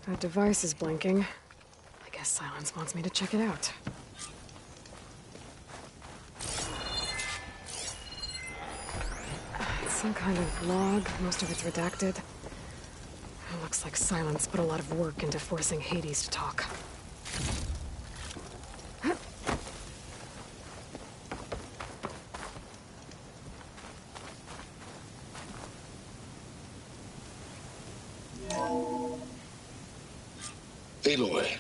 That device is blinking. I guess Silence wants me to check it out. It's some kind of log. Most of it's redacted. It looks like Silence put a lot of work into forcing Hades to talk. Aloy,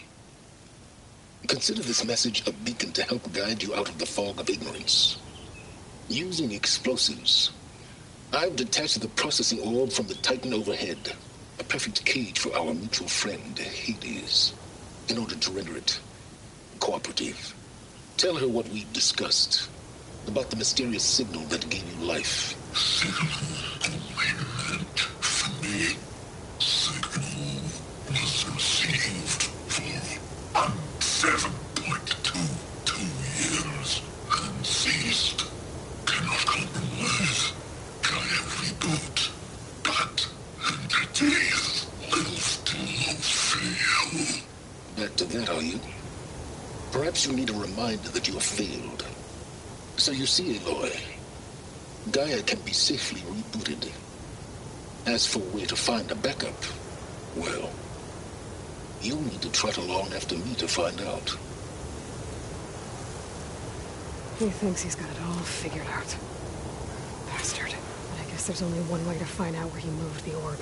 consider this message a beacon to help guide you out of the fog of ignorance. Using explosives, I've detached the processing orb from the Titan overhead, a perfect cage for our mutual friend, Hades, in order to render it cooperative. Tell her what we've discussed about the mysterious signal that gave you life. Signal only meant for me. Signal was received for 7.22 years and ceased. Cannot compromise. Giant reboot. But entities will still fail. Back to that, are you? Perhaps you need a reminder that you have failed. So you see, Aloy, Gaia can be safely rebooted. As for where to find a backup, well, you'll need to trot along after me to find out. He thinks he's got it all figured out. Bastard. But I guess there's only one way to find out where he moved the orb.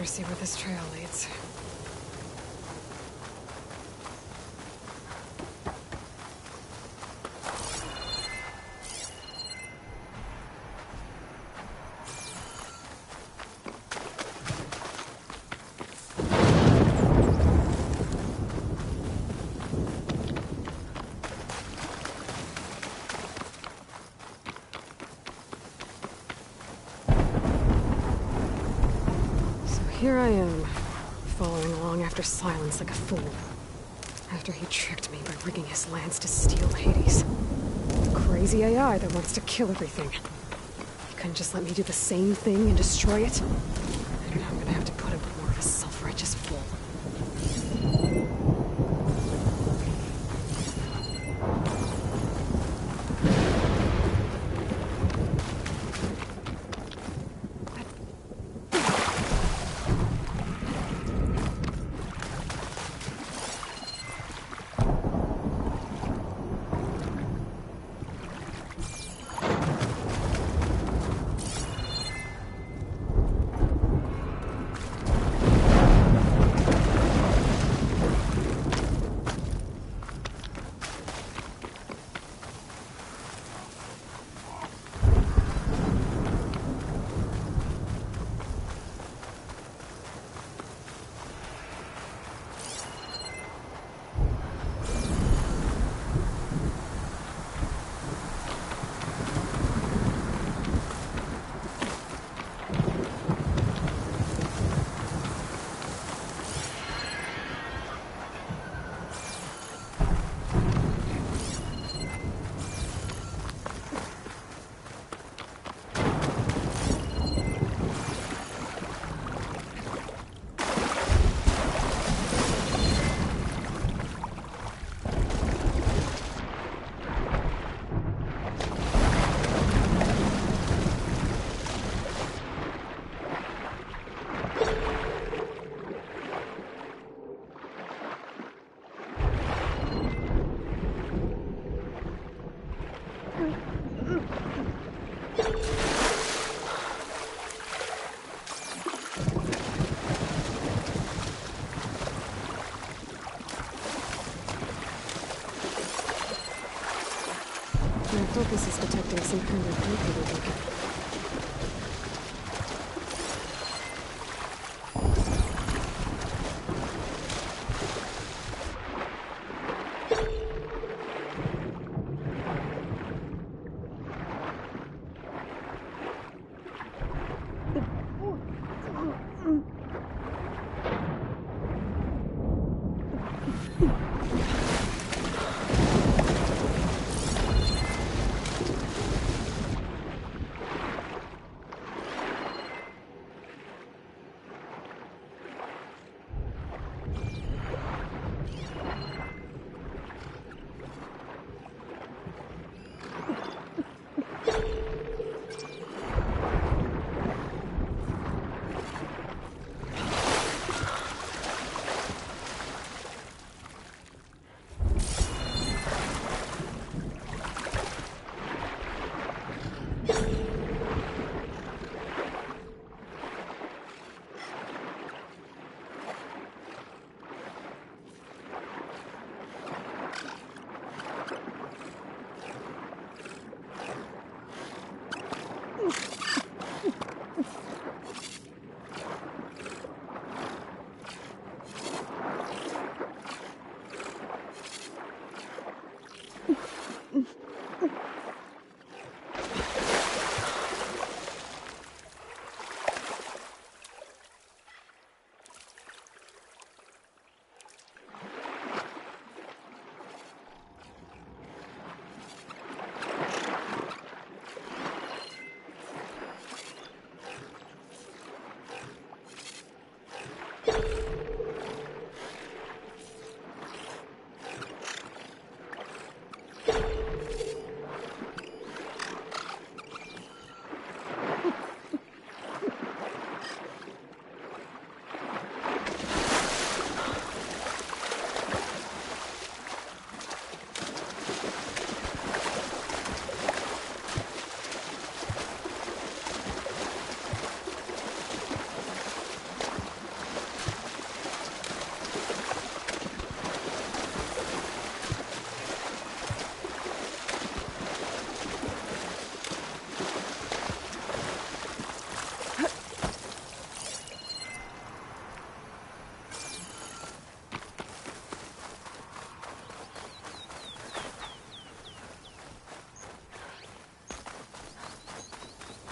See where this trail leads. Here I am, following along after Silence like a fool. After he tricked me by rigging his lance to steal Hades. Crazy AI that wants to kill everything. He couldn't just let me do the same thing and destroy it. And now I'm gonna have to put up with more of a self-righteous fool. focus is detecting some kind of duplicate beacon.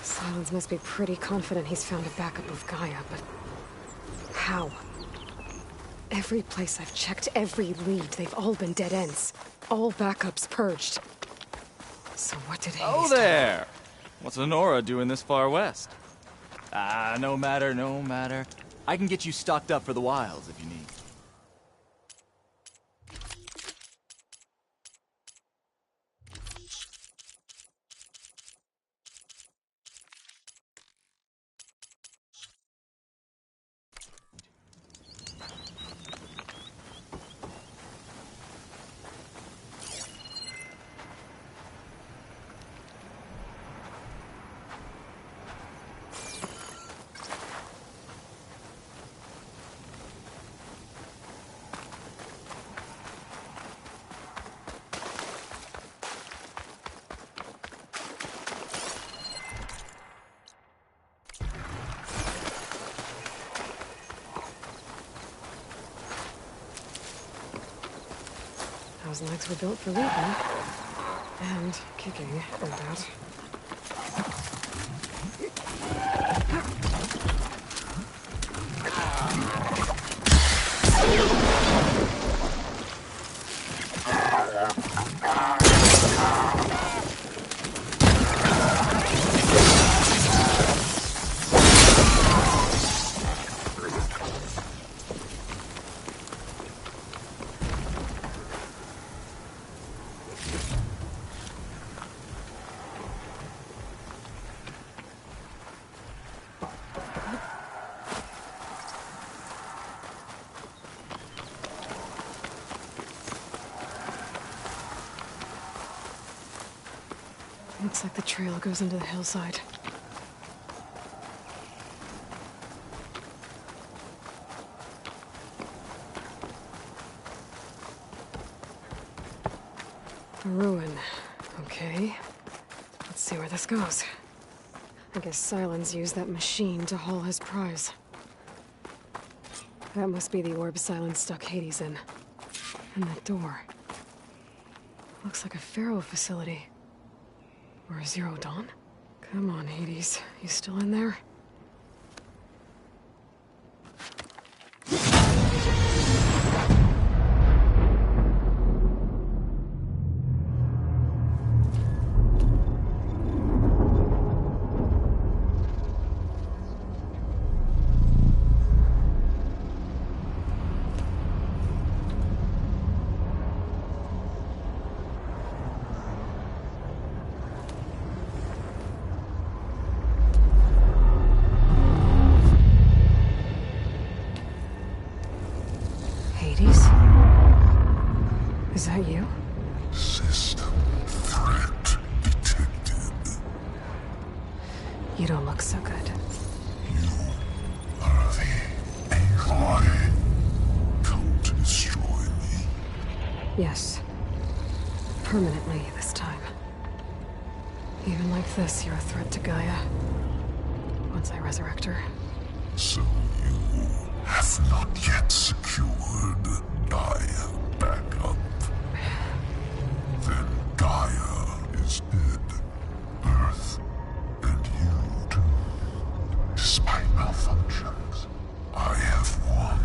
Silence must be pretty confident he's found a backup of Gaia, but how? Every place I've checked, every lead, they've all been dead ends. All backups purged. So what did Hades Oh there! What's Honora doing this far west? Ah, no matter, no matter. I can get you stocked up for the wilds if you need. Those legs were built for leaping. And kicking, no doubt. Looks like the trail goes into the hillside. A ruin. Okay. see where this goes. I guess Sylens used that machine to haul his prize. That must be the orb Sylens stuck Hades in. And that door. Looks like a Pharaoh facility. Or a Zero Dawn? Come on, Hades. You still in there? Is that you? System threat detected. You don't look so good. You are the AI come to destroy me. Yes. Permanently this time. Even like this, you're a threat to Gaia. Once I resurrect her. So you have not yet secured Gaia back up. Then Gaia is dead. Earth and you too. Despite malfunctions, I have won.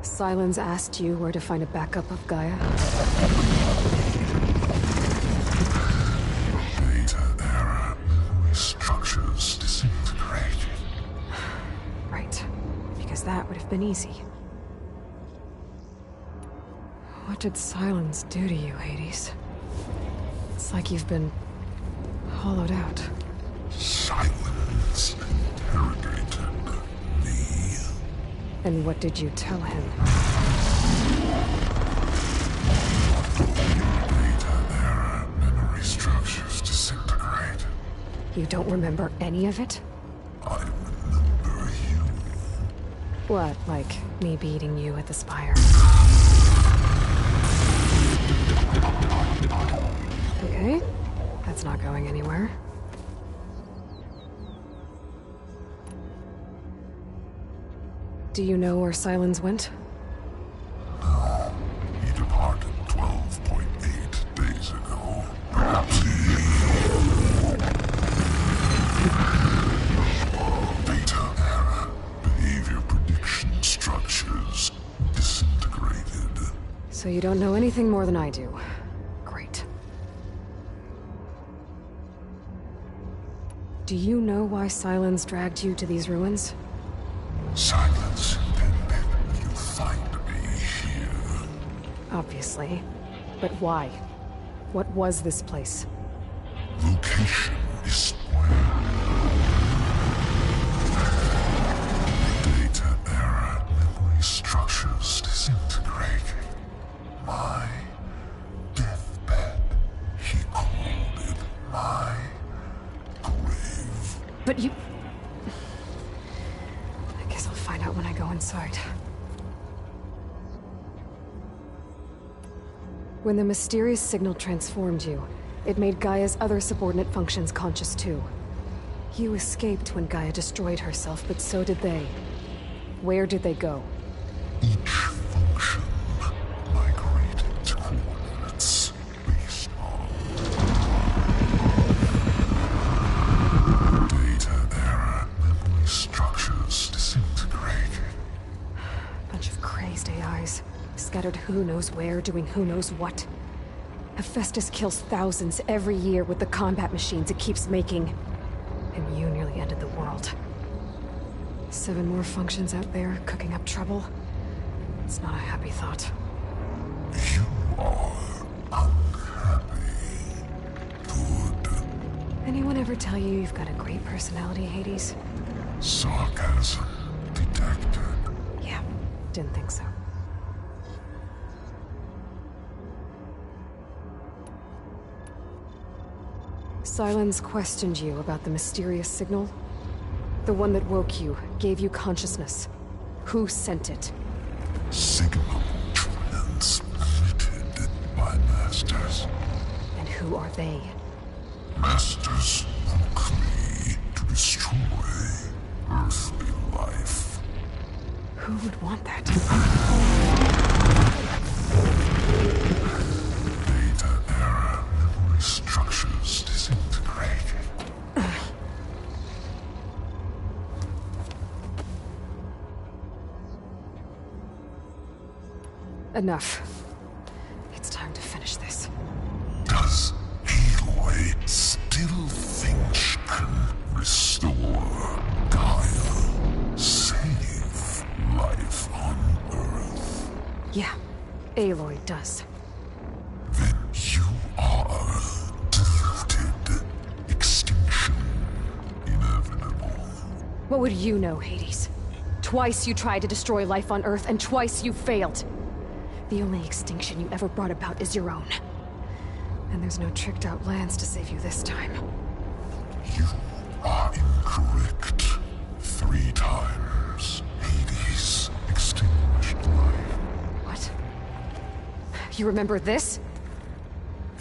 Sylens asked you where to find a backup of Gaia? Data error. Memory structures disintegrated. Right. Because that would have been easy. What did Sylens do to you, Hades? It's like you've been hollowed out. Silence interrogated me. And what did you tell him? Data error. Memory structures disintegrated. You don't remember any of it? I remember you. What, like me beating you at the Spire? Okay, that's not going anywhere. Do you know where Sylens went? No, he departed 12.8 days ago. Perhaps Data error. Behavior prediction structures disintegrated. So you don't know anything more than I do. Great. Do you know why Sylens dragged you to these ruins? Silence intended you find me here. Obviously. But why? What was this place? Location is square. Data error. Memory structures disintegrated. My deathbed. He called it my grave. But you... I guess I'll find out when I go inside. When the mysterious signal transformed you, it made Gaia's other subordinate functions conscious too. You escaped when Gaia destroyed herself, but so did they. Where did they go? Each function migrated to coordinates based on data error. Memory structures disintegrated. Bunch of crazed AIs, scattered who knows where, doing who knows what. Hephaestus kills thousands every year with the combat machines it keeps making. And you nearly ended the world. 7 more functions out there, cooking up trouble. It's not a happy thought. You are unhappy. Good. Anyone ever tell you you've got a great personality, Hades? Sarcasm detected. Yeah, didn't think so. Sylens questioned you about the mysterious signal? The one that woke you, gave you consciousness. Who sent it? Signal transmitted masters. And who are they? Masters who claim to destroy earthly life. Who would want that? Data era memory structures disintegrated. Enough. It's time to finish this. Does Aloy still think she can restore Gaia? Save life on Earth? Yeah, Aloy does. Then you are deluded. Extinction inevitable. What would you know, Hades? Twice you tried to destroy life on Earth, and twice you failed. The only extinction you ever brought about is your own. And there's no tricked-out lands to save you this time. You are incorrect. 3 times. Hades extinguished life. What? You remember this?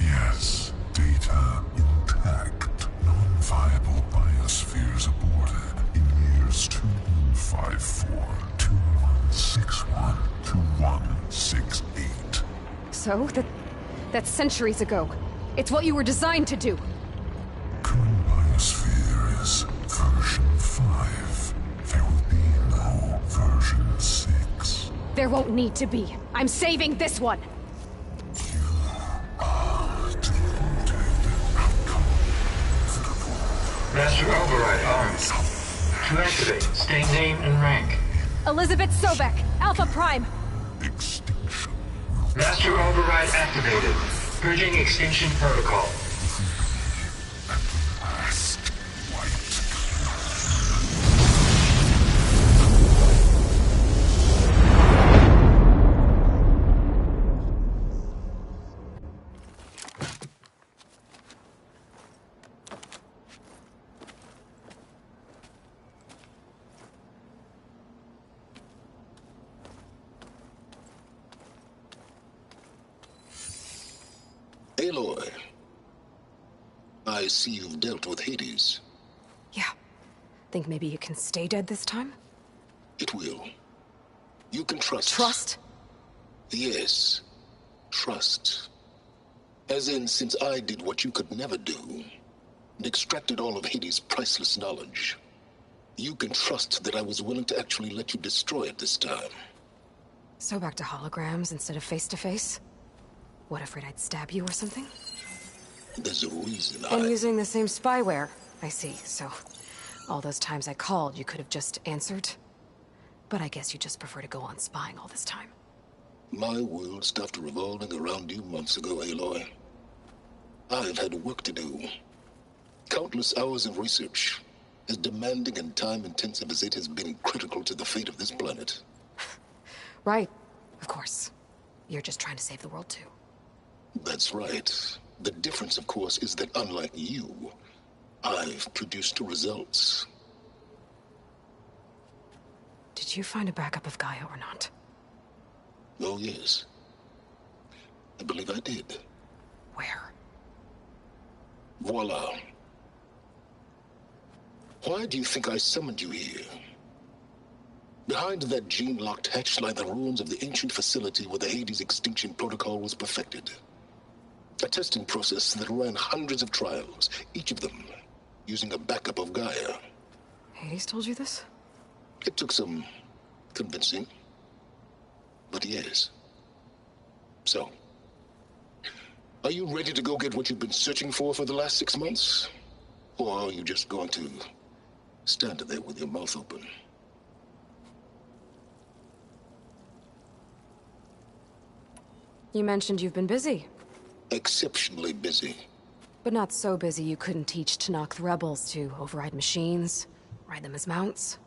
Yes, data intact. Non-viable biospheres aborted in years 2154, 2161, 2168. So? That's centuries ago. It's what you were designed to do. Current biosphere is version 5. There will be no version 6. There won't need to be. I'm saving this one! Master Override armed. To activate, state name and rank. Elizabeth Sobek, Alpha Prime! Extinction. Master Override activated. Purging extinction protocol. Last white. Aloy, I see you've dealt with Hades. Yeah. Think maybe you can stay dead this time? It will. You can trust. Trust? Yes. Trust. As in, since I did what you could never do, and extracted all of Hades' priceless knowledge, you can trust that I was willing to actually let you destroy it this time. So back to holograms instead of face-to-face? What, afraid I'd stab you or something? There's a reason And using the same spyware. I see, so... all those times I called, you could have just answered? But I guess you just prefer to go on spying all this time. My world stopped revolving around you months ago, Aloy. I've had work to do. Countless hours of research, as demanding and time-intensive as it has been critical to the fate of this planet. Right, of course. You're just trying to save the world too. That's right. The difference, of course, is that unlike you, I've produced results. Did you find a backup of Gaia or not? Oh, yes. I believe I did. Where? Voila. Why do you think I summoned you here? Behind that gene-locked hatch lie the ruins of the ancient facility where the Hades extinction protocol was perfected. A testing process that ran hundreds of trials, each of them using a backup of Gaia. Hades told you this? It took some convincing, but yes. So, are you ready to go get what you've been searching for the last 6 months? Or are you just going to stand there with your mouth open? You mentioned you've been busy. Exceptionally busy. But not so busy you couldn't teach Tenakth rebels to override machines, ride them as mounts.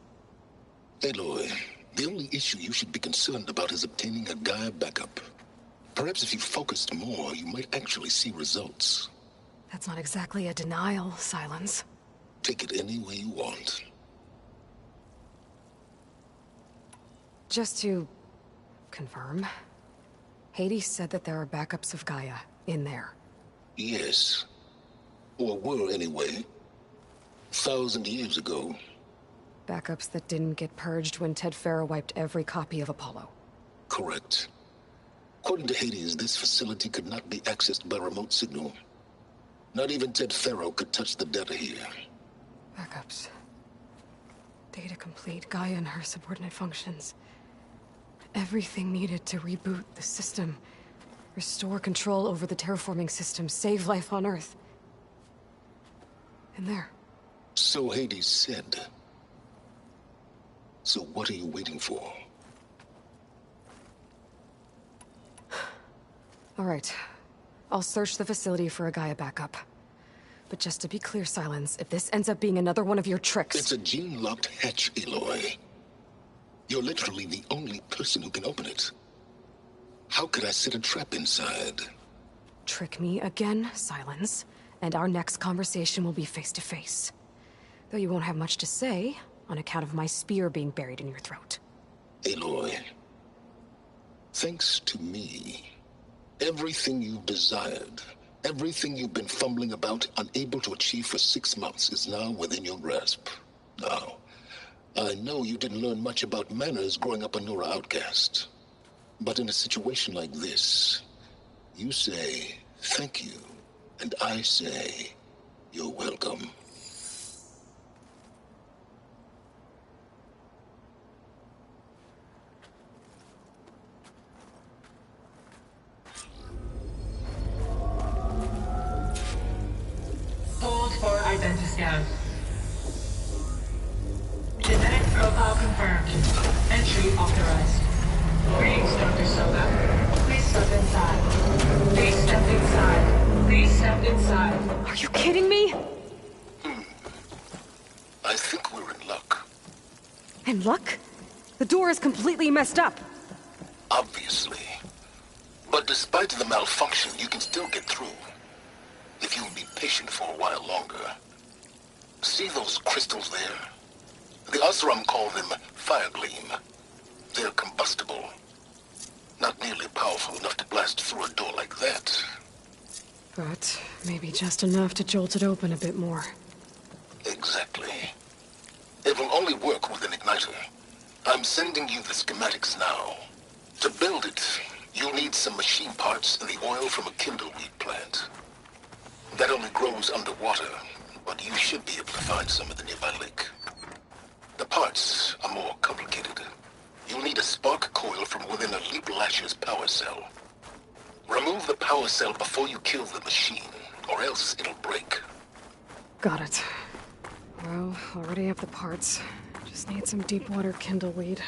Aloy, the only issue you should be concerned about is obtaining a Gaia backup. Perhaps if you focused more, you might actually see results. That's not exactly a denial, Silence. Take it any way you want. Just to confirm, Hades said that there are backups of Gaia in there. Yes. Or were, anyway. 1,000 years ago. Backups that didn't get purged when Ted Faro wiped every copy of Apollo. Correct. According to Hades, this facility could not be accessed by remote signal. Not even Ted Faro could touch the data here. Backups. Data complete, Gaia and her subordinate functions. Everything needed to reboot the system. Restore control over the terraforming system, save life on Earth. In there. So Hades said. So what are you waiting for? All right. I'll search the facility for a Gaia backup. But just to be clear, Silence, if this ends up being another one of your tricks... It's a gene-locked hatch, Aloy. You're literally the only person who can open it. How could I set a trap inside? Trick me again, Silence, and our next conversation will be face-to-face. Though you won't have much to say, on account of my spear being buried in your throat. Aloy, thanks to me, everything you've desired, everything you've been fumbling about, unable to achieve for 6 months, is now within your grasp. Now, I know you didn't learn much about manners growing up a Nora outcast. But in a situation like this, you say, thank you, and I say, you're welcome. Hold for identiscan. Genetic profile confirmed. Entry authorized. Greetings, Dr. Soga. Please step inside. Please step inside. Please step inside. Are you kidding me? I think we're in luck. And luck? The door is completely messed up. Obviously. But despite the malfunction, you can still get through. If you'll be patient for a while longer. See those crystals there? The Oseram call them Firegleam. They're combustible. Not nearly powerful enough to blast through a door like that. But maybe just enough to jolt it open a bit more. Exactly. It will only work with an igniter. I'm sending you the schematics now. To build it, you'll need some machine parts and the oil from a kindleweed plant. That only grows underwater, but you should be able to find some at the nearby lake. The parts are more complicated. You'll need a spark coil from within a Leap Lasher's power cell. Remove the power cell before you kill the machine, or else it'll break. Got it. Well, already have the parts. Just need some deep water kindleweed.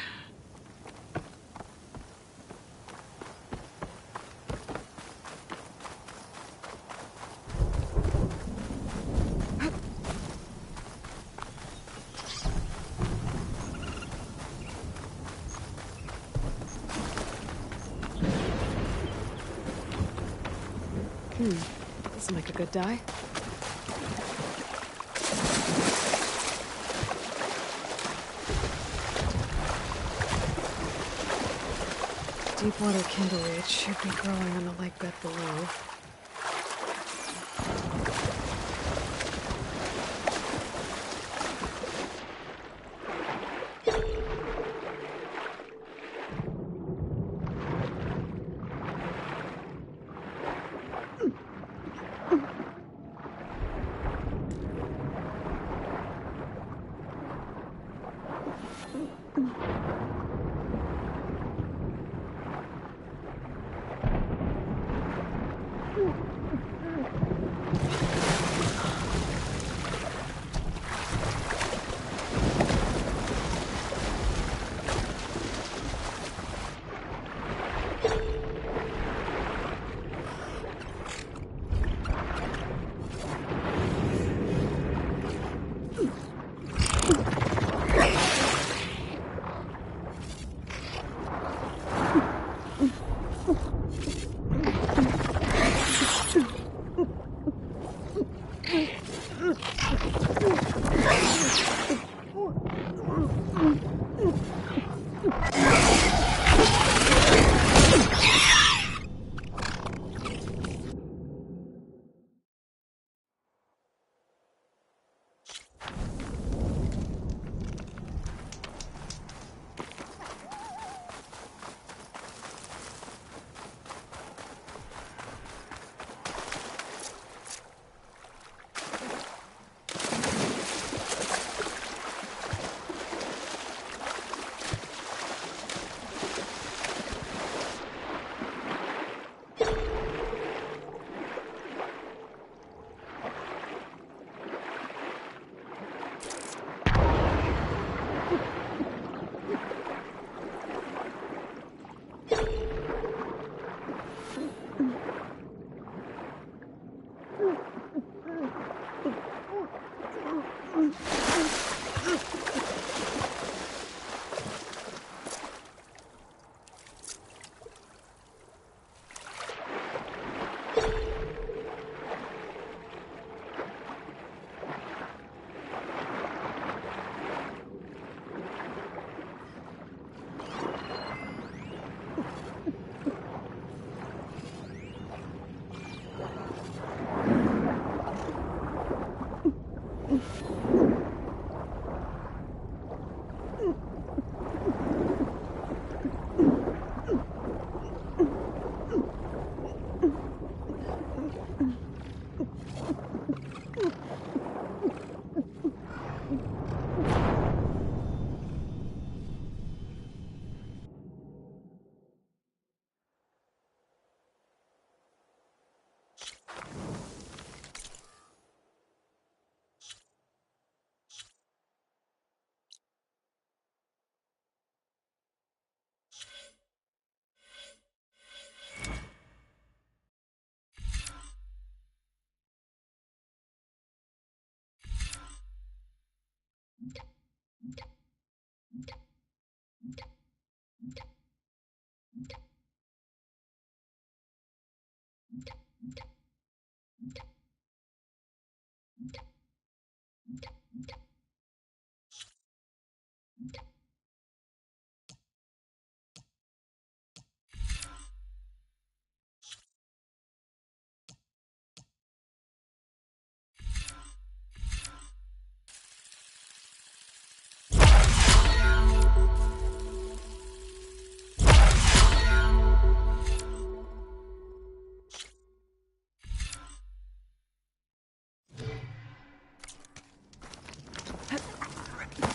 This will make a good dye. Deepwater kindleweed should be growing on the lake bed below.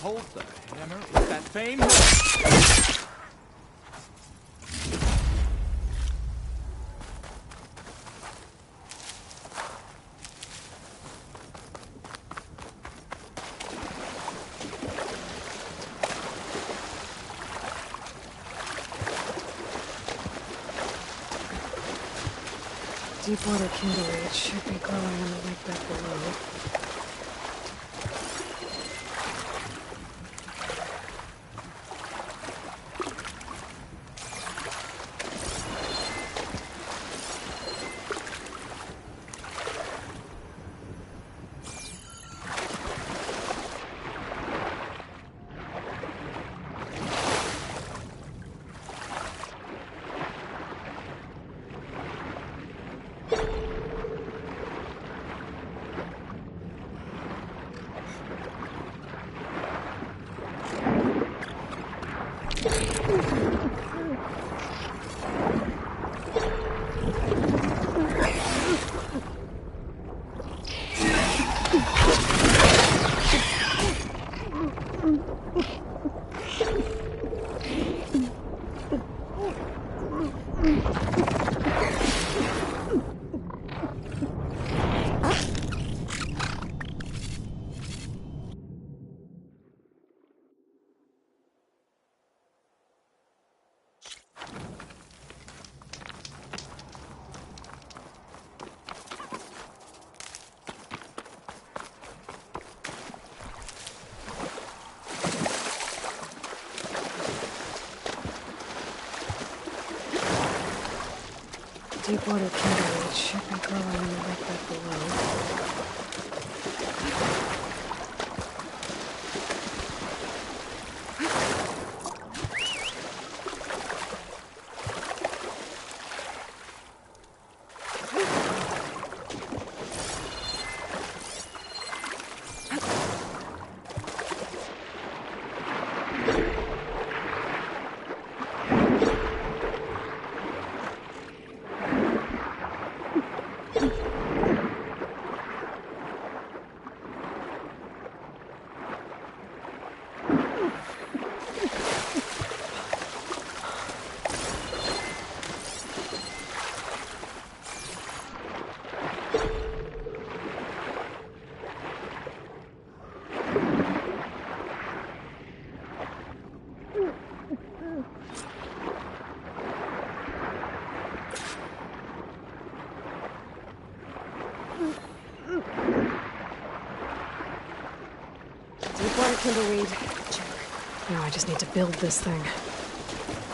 Hold the hammer with that famed hook. Deepwater kindleweed should be growing on the lake bed below. Deepwater kindleweed should be growing on the lake bed below. one, Kimberweed. Check. Now I just need to build this thing.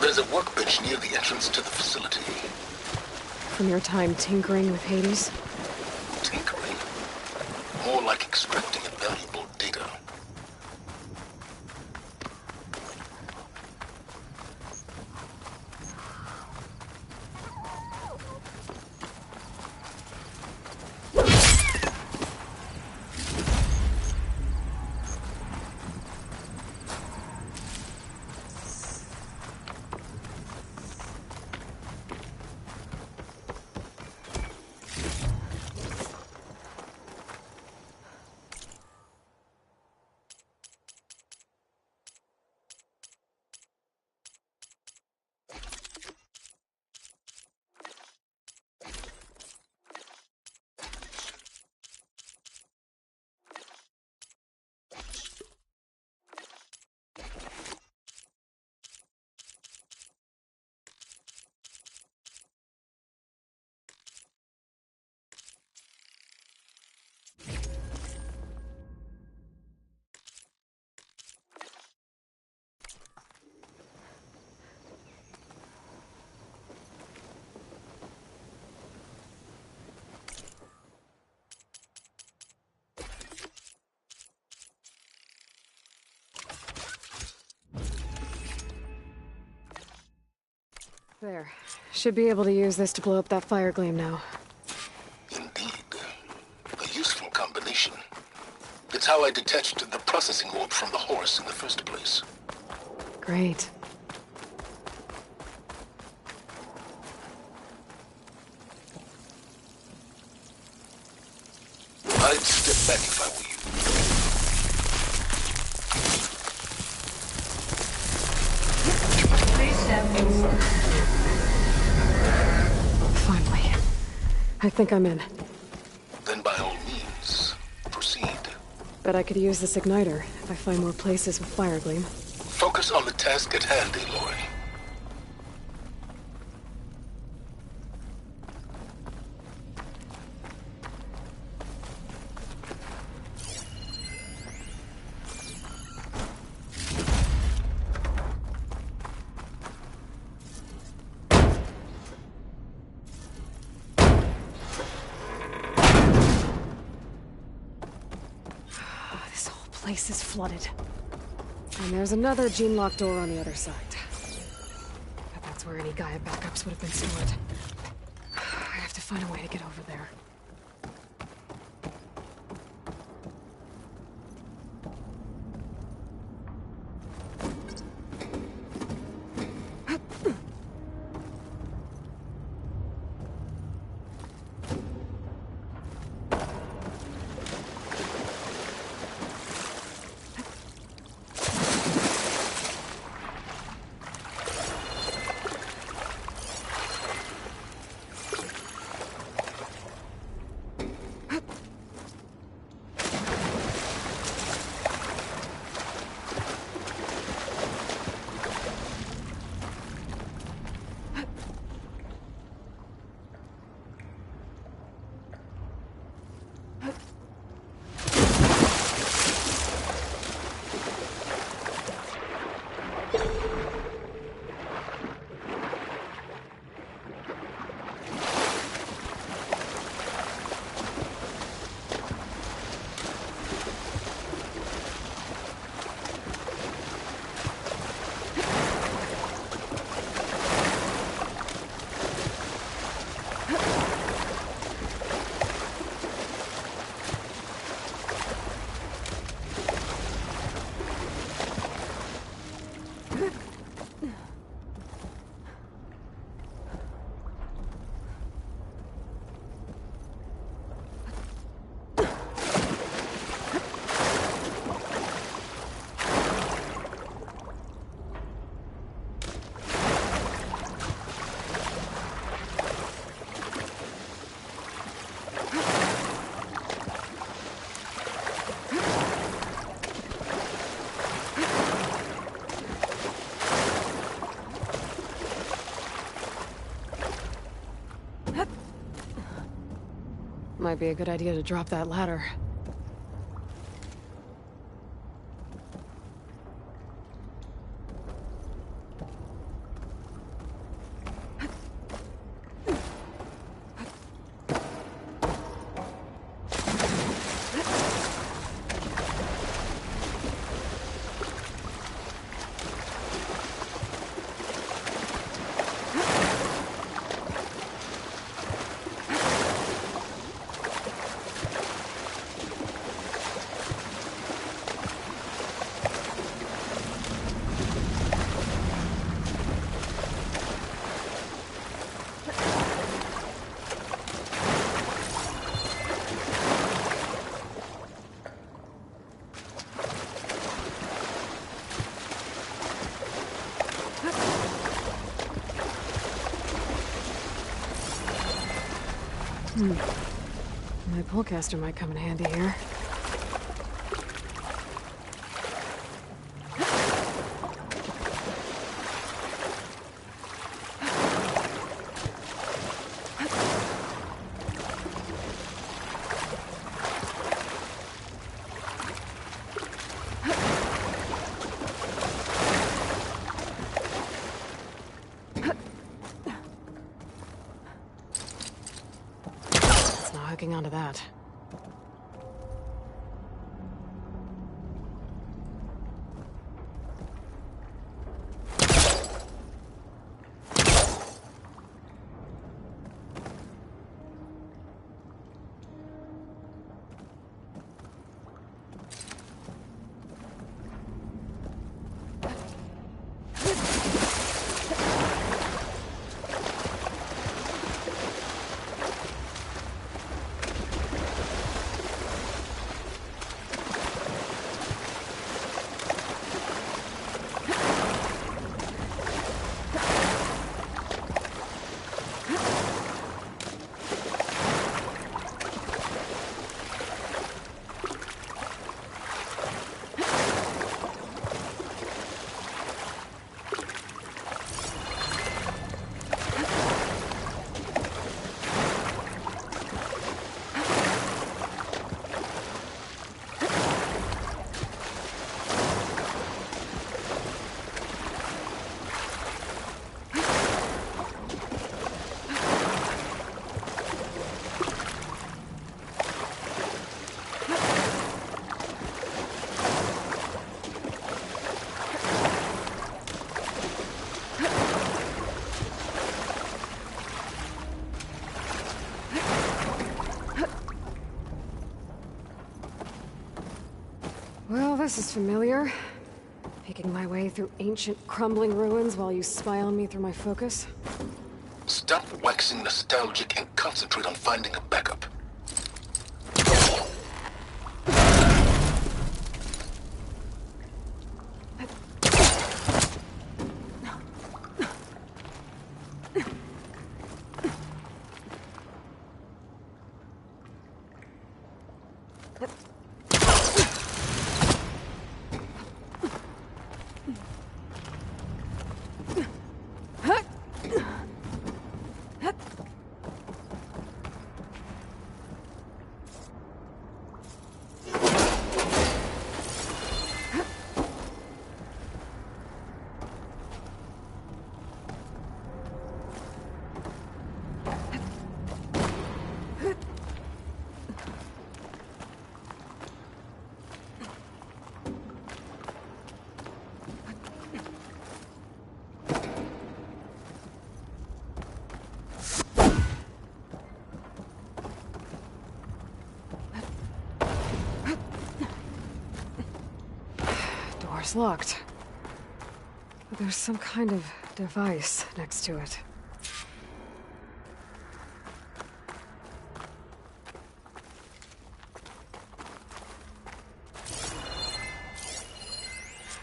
There's a workbench near the entrance to the facility. From your time tinkering with Hades? Tinkering? More like extracting valuable data. There. Should be able to use this to blow up that fire gleam now. Indeed. A useful combination. It's how I detached the processing orb from the horse in the first place. Great. I'd step back if I were you. Please step inside. Finally. I think I'm in. Then by all means, proceed. Bet I could use this igniter if I find more places with fire gleam. Focus on the task at hand, Aloy. This whole place is flooded. And there's another gene-locked door on the other side. But that's where any Gaia backups would have been stored. I have to find a way to get over there. Might be a good idea to drop that ladder. My pullcaster might come in handy here. Hooking onto that. Well, this is familiar. Making my way through ancient, crumbling ruins while you spy on me through my focus. Stop waxing nostalgic and concentrate on finding a backup. Door's locked. But there's some kind of device next to it.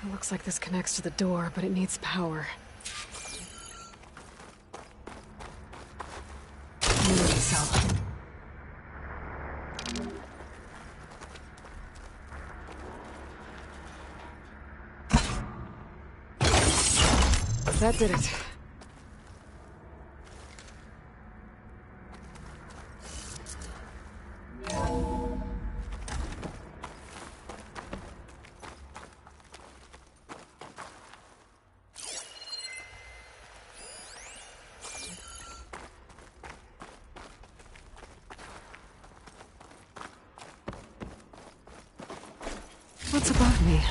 It looks like this connects to the door, but it needs power. Unity cell. That did it. What's above me?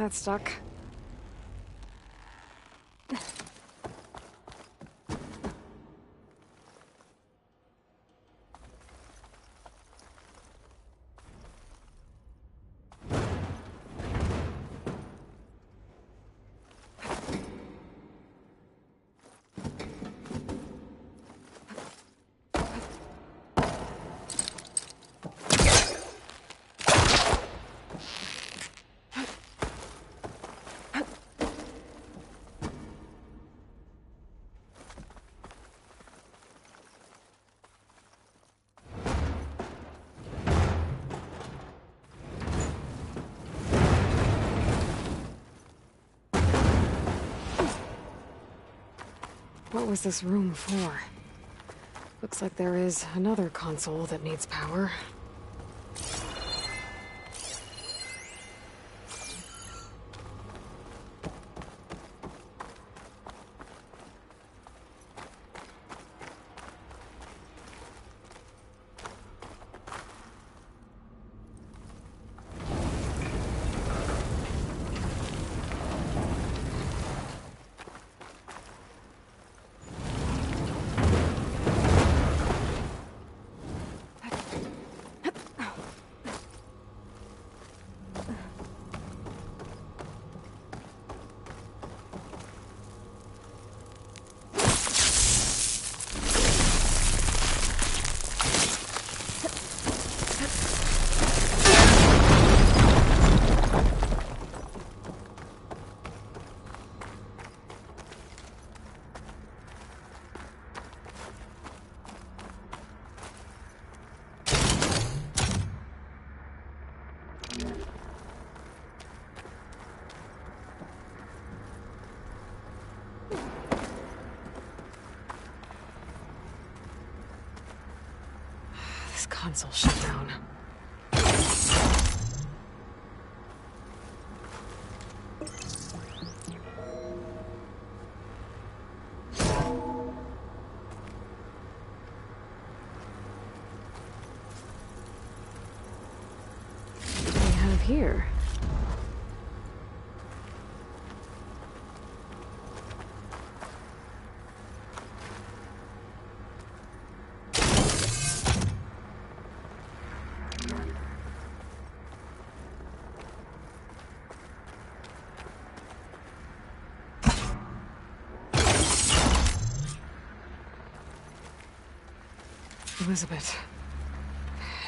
that stuck. What was this room for? Looks like there is another console that needs power. This console shut down. What do we have here? Elizabeth.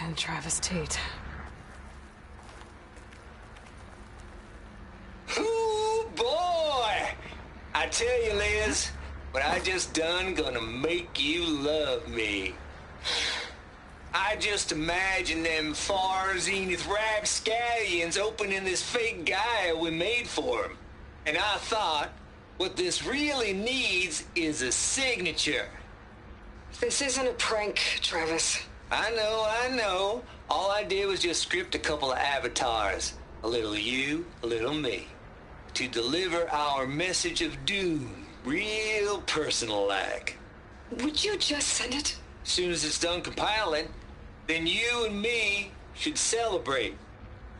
And Travis Tate. Ooh, boy! I tell you, Liz, what I just done gonna make you love me. I just imagine them far zenith rapscallions opening this fake Gaia we made for him. And I thought, what this really needs is a signature. This isn't a prank, Travis. I know. All I did was just script a couple of avatars. A little you, a little me. To deliver our message of doom, real personal-like. Would you just send it? As soon as it's done compiling, then you and me should celebrate.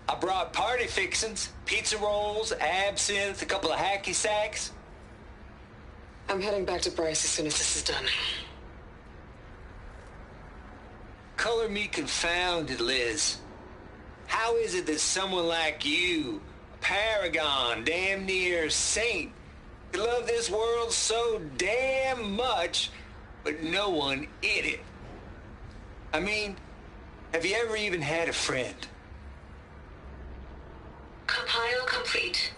I brought party fixins, pizza rolls, absinthe, a couple of hacky sacks. I'm heading back to Bryce as soon as this is done. Color me confounded, Liz. How is it that someone like you, a paragon, damn near saint, could love this world so damn much, but no one in it? I mean, have you ever even had a friend? Compile complete.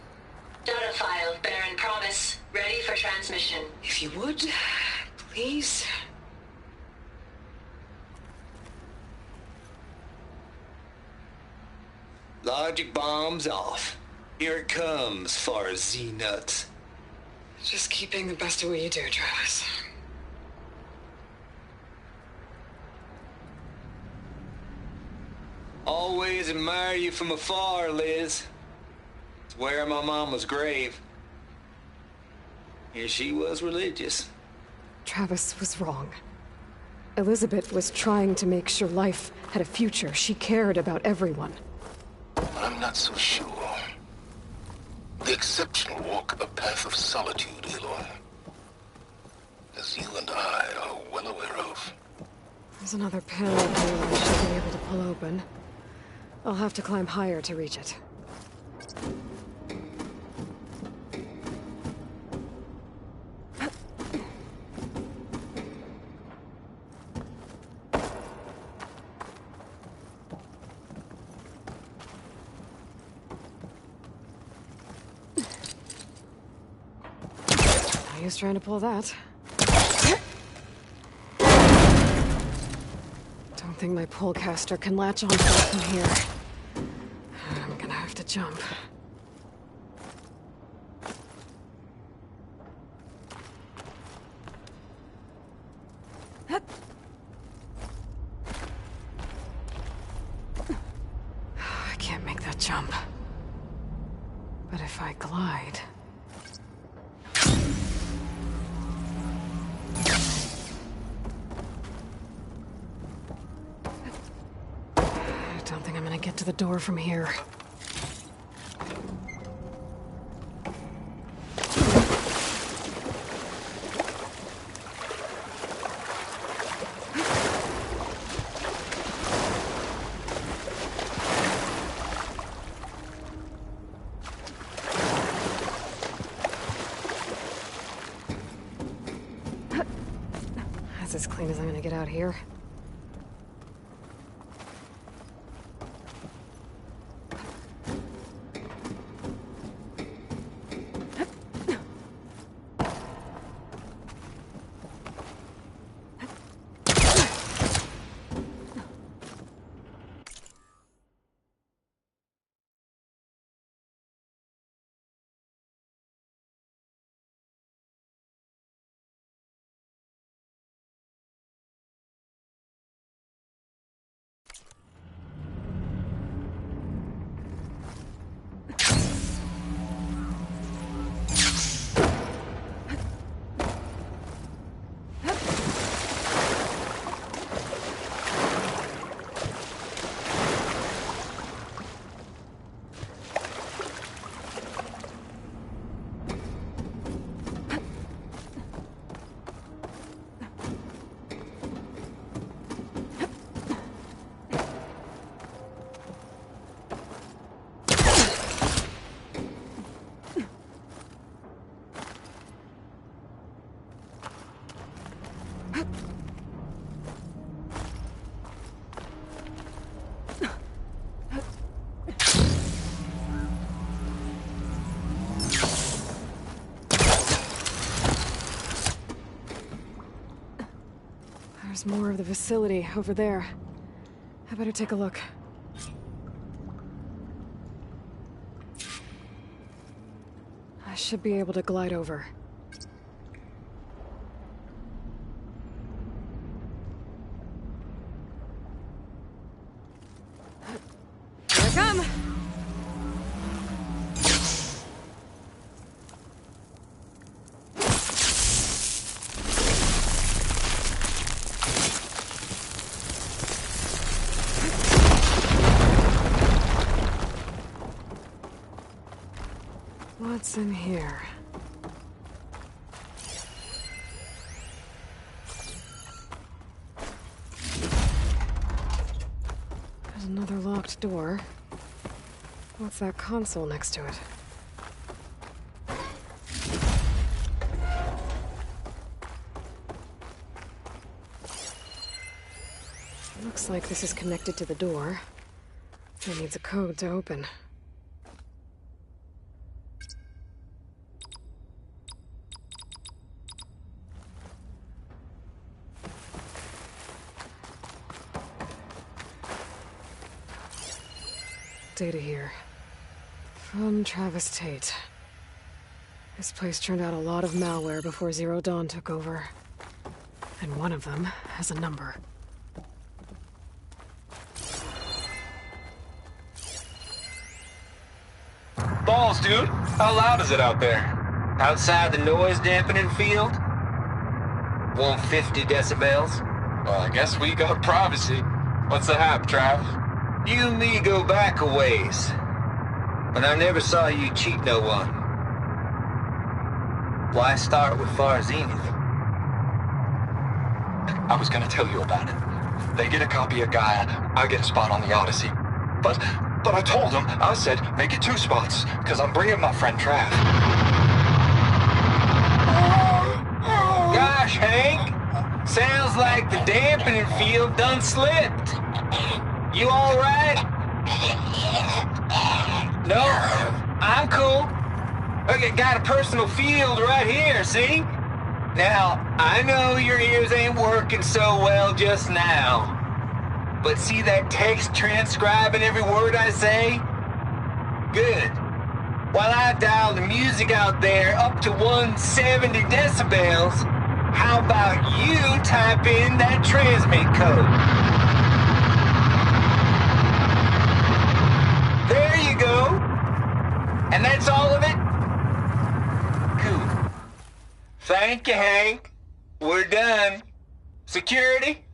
Data file, Baron Promise, ready for transmission. If you would, please. Logic bombs off. Here it comes, far Z-nuts. Just keep being the best at what you do, Travis. Always admire you from afar, Liz. It's where my mama's grave. And she was religious. Travis was wrong. Elizabeth was trying to make sure life had a future. She cared about everyone. I'm not so sure. The exceptional walk a path of solitude, Aloy. As you and I are well aware of. There's another panel up here that I should be able to pull open. I'll have to climb higher to reach it. No use trying to pull that. Don't think my pullcaster can latch onto it from here. I'm gonna have to jump. I can't make that jump. But if I glide... I don't think I'm gonna get to the door from here. That's as clean as I'm gonna get out here. There's more of the facility over there. I better take a look. I should be able to glide over. Here I come! What's in here? There's another locked door. What's that console next to it? Looks like this is connected to the door. It needs a code to open. Data here. From Travis Tate. This place turned out a lot of malware before Zero Dawn took over. And one of them has a number. Balls, dude. How loud is it out there? Outside the noise dampening field? 150 decibels? Well, I guess we got privacy. What's the hap, Trav? You and me go back a ways. But I never saw you cheat no one. Why start with Far Zenith? I was gonna tell you about it. They get a copy of Gaia, I get a spot on the Odyssey. But I told them, I said, make it 2 spots, because I'm bringing my friend Trav. Gosh, Hank! Sounds like the dampening field done slipped. You alright? No, I'm cool. Okay, got a personal field right here, see? Now, I know your ears ain't working so well just now. But see that text transcribing every word I say? Good. While I dial the music out there up to 170 decibels, how about you type in that transmit code? There you go. And that's all of it? Cool. Thank you, Hank. We're done. Security?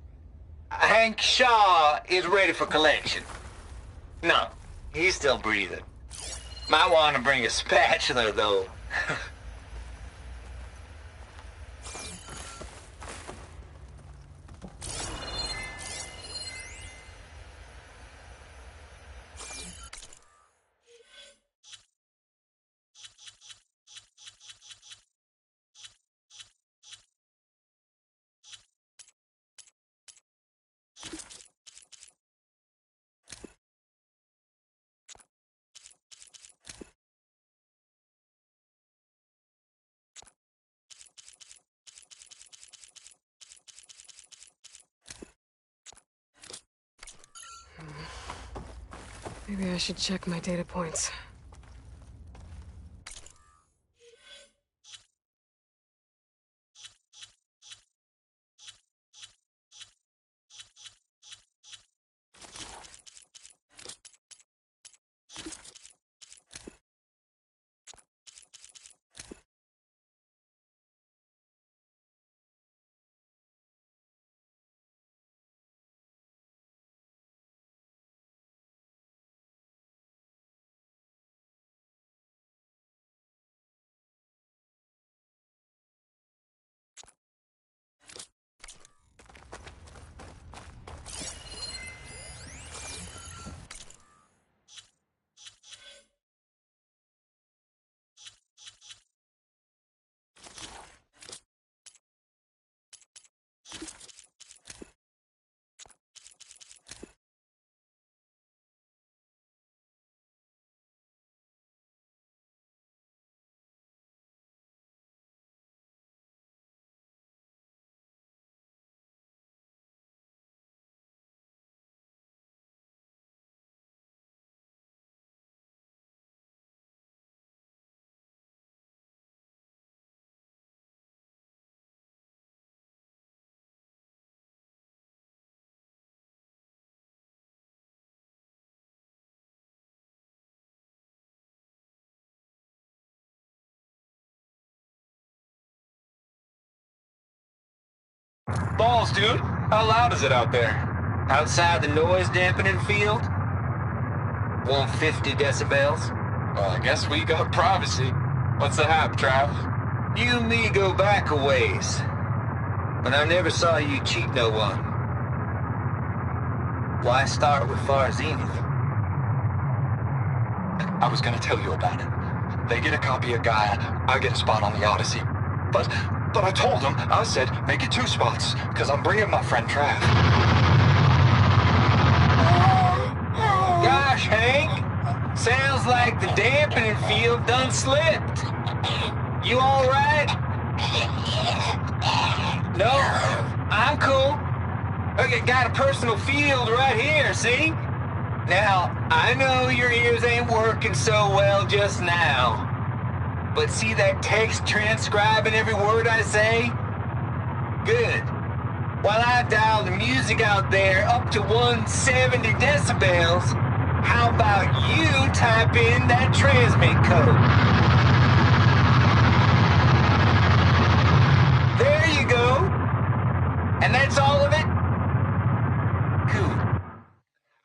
Hank Shaw is ready for collection. No, he's still breathing. Might want to bring a spatula, though. Maybe I should check my data points. Balls, dude. How loud is it out there? Outside the noise dampening field? 150 decibels. Well, I guess we got privacy. What's the hap, Trav? You and me go back a ways. But I never saw you cheat no one. Why start with Far Zenith? I was gonna tell you about it. They get a copy of Gaia, I get a spot on the Odyssey. But I told them, I said, make it 2 spots, because I'm bringing my friend Trav. Gosh, Hank! Sounds like the dampening field done slipped. You alright? No, I'm cool. Okay, got a personal field right here, see? Now, I know your ears ain't working so well just now. But see that text transcribing every word I say? Good. While I dial the music out there up to 170 decibels, how about you type in that transmit code? There you go. And that's all of it? Cool.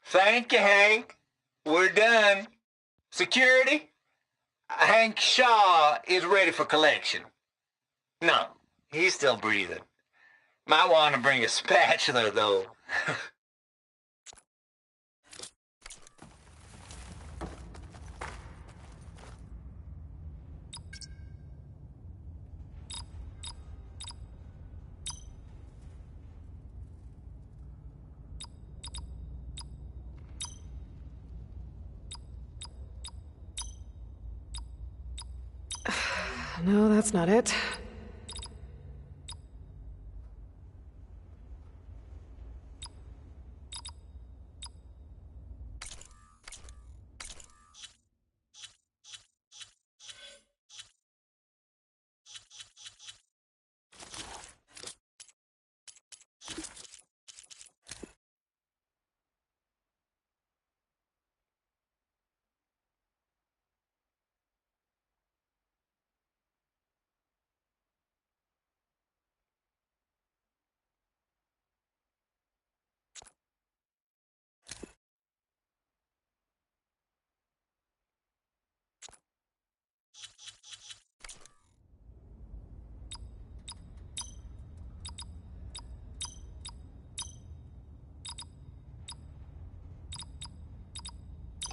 Thank you, Hank. We're done. Security? Hank Shaw is ready for collection. No, he's still breathing. Might want to bring a spatula, though. No, that's not it.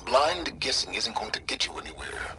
Blind guessing isn't going to get you anywhere.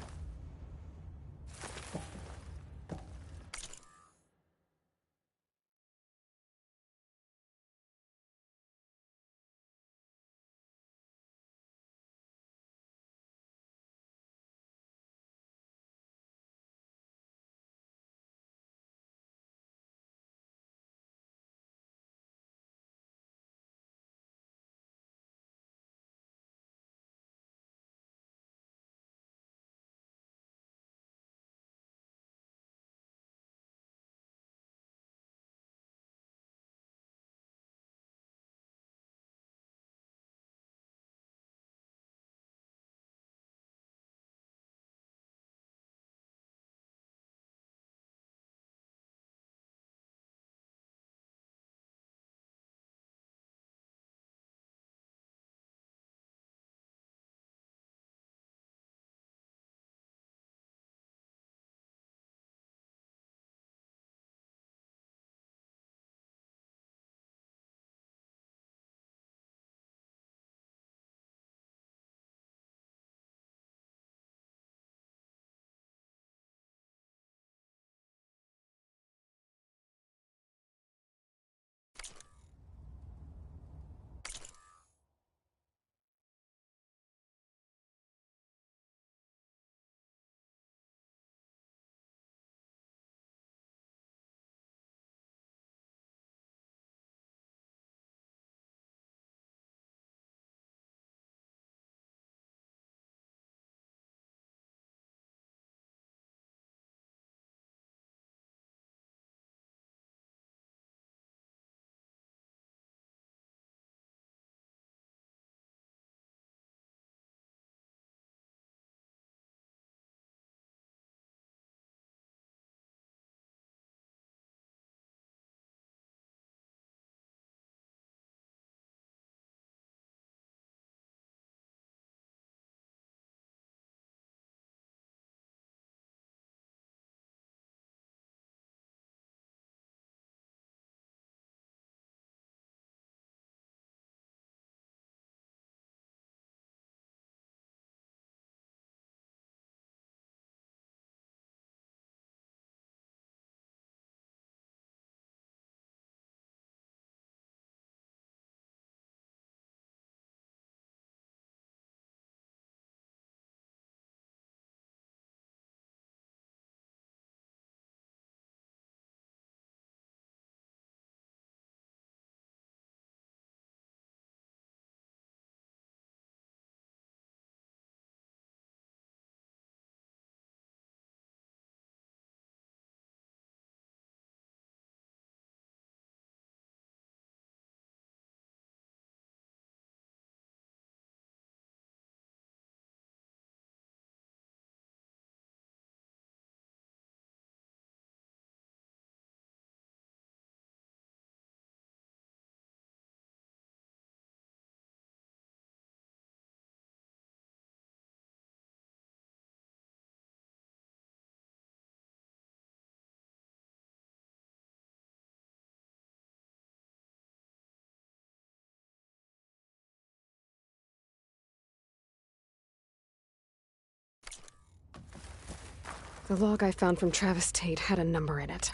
The log I found from Travis Tate had a number in it.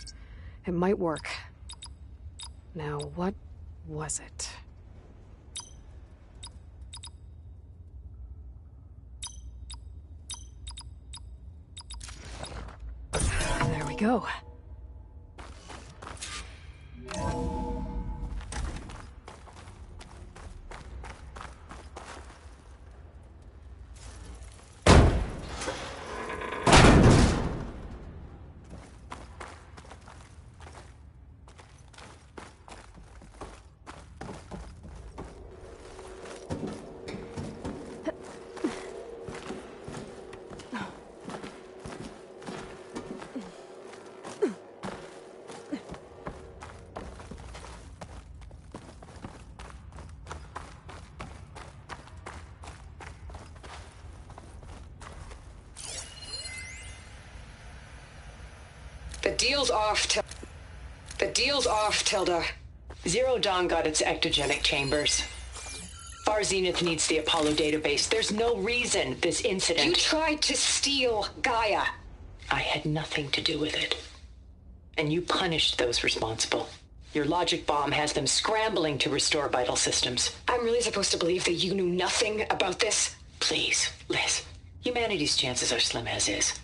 It might work. Now, what was it? There we go. The deal's off, Tilda. Zero Dawn got its ectogenic chambers. Far Zenith needs the Apollo database. There's no reason this incident... You tried to steal Gaia. I had nothing to do with it. And you punished those responsible. Your logic bomb has them scrambling to restore vital systems. I'm really supposed to believe that you knew nothing about this? Please, Liz. Humanity's chances are slim as is.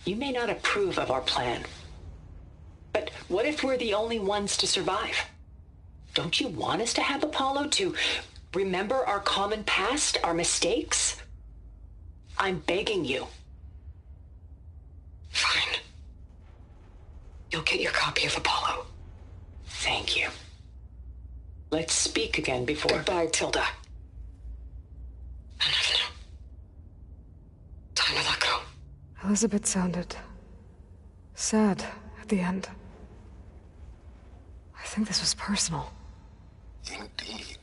You may not approve of our plan. But what if we're the only ones to survive? Don't you want us to have Apollo to remember our common past, our mistakes? I'm begging you. Fine. You'll get your copy of Apollo. Thank you. Let's speak again before... Goodbye, Tilda. Enough now. Time to let go. Elizabeth sounded sad at the end. I think this was personal. Indeed.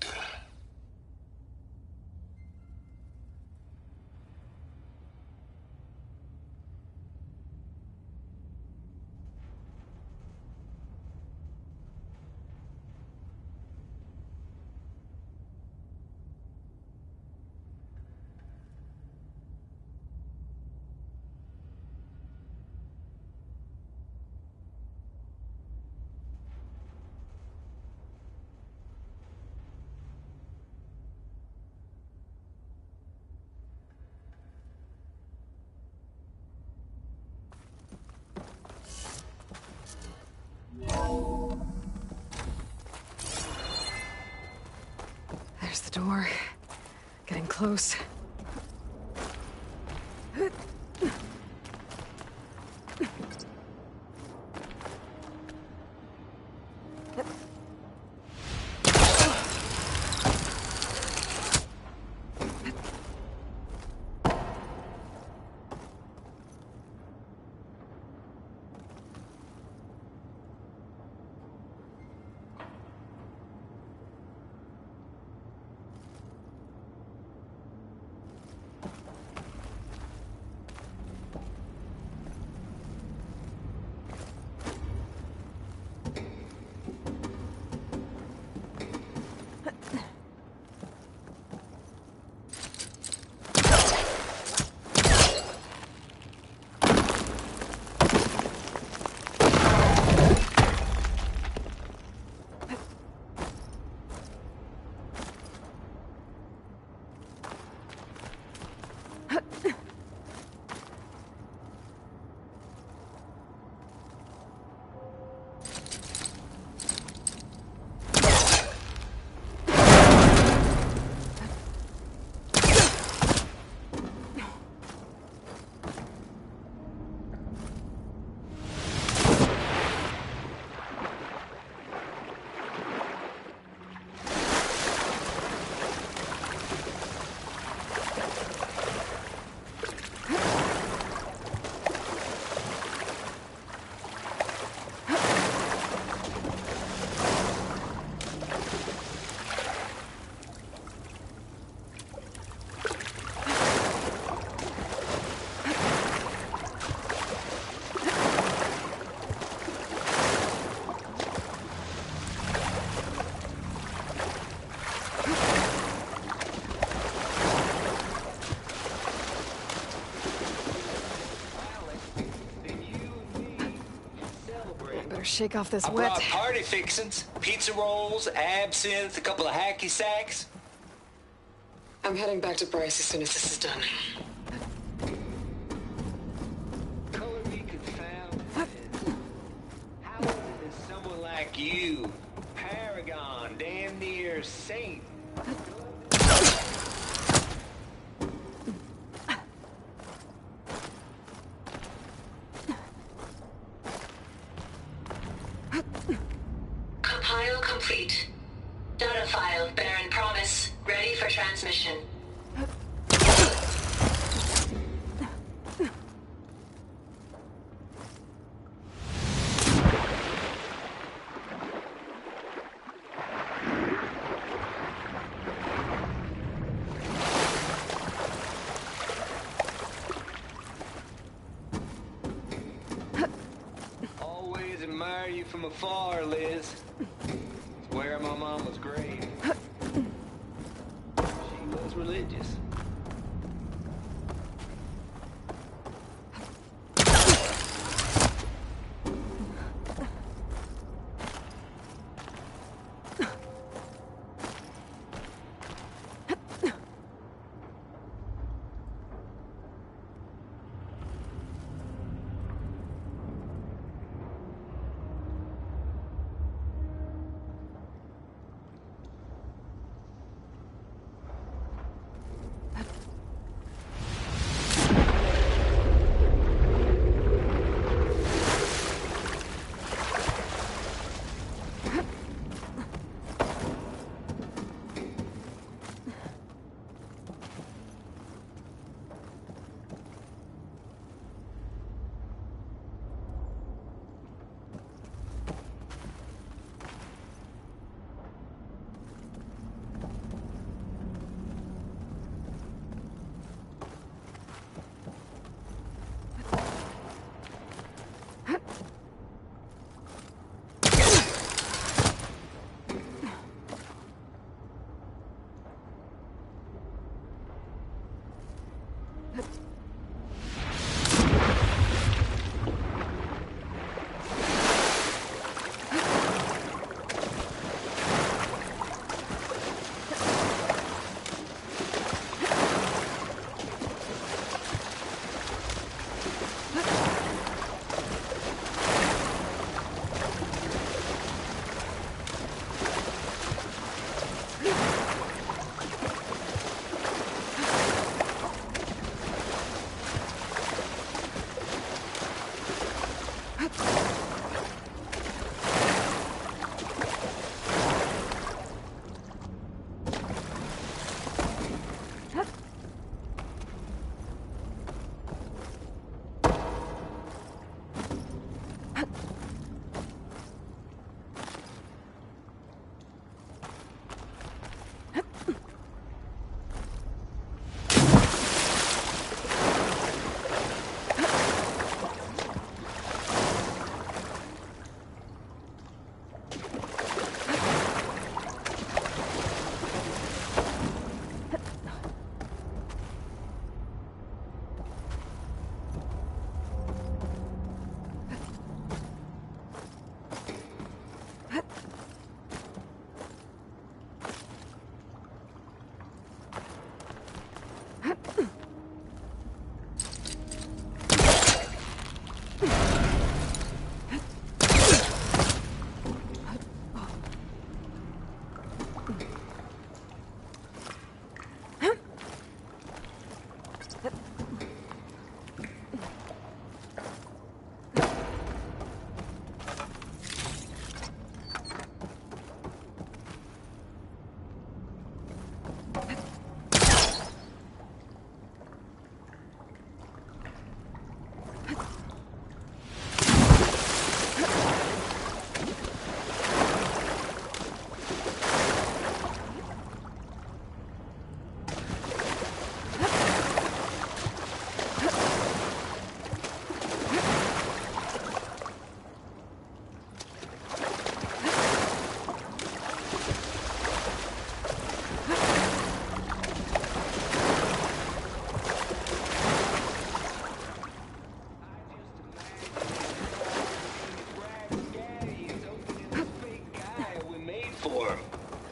There's the door. Getting close. I better shake off this I wet. brought party fixins, pizza rolls, absinthe, a couple of hacky sacks. I'm heading back to Bryce as soon as this is done. Color me confounded. How is it that someone like you, paragon, damn near saint, Compile complete. Data file, Baron Promise, ready for transmission. always admire you from afar, Liz. It's where my mama's grave. She was religious.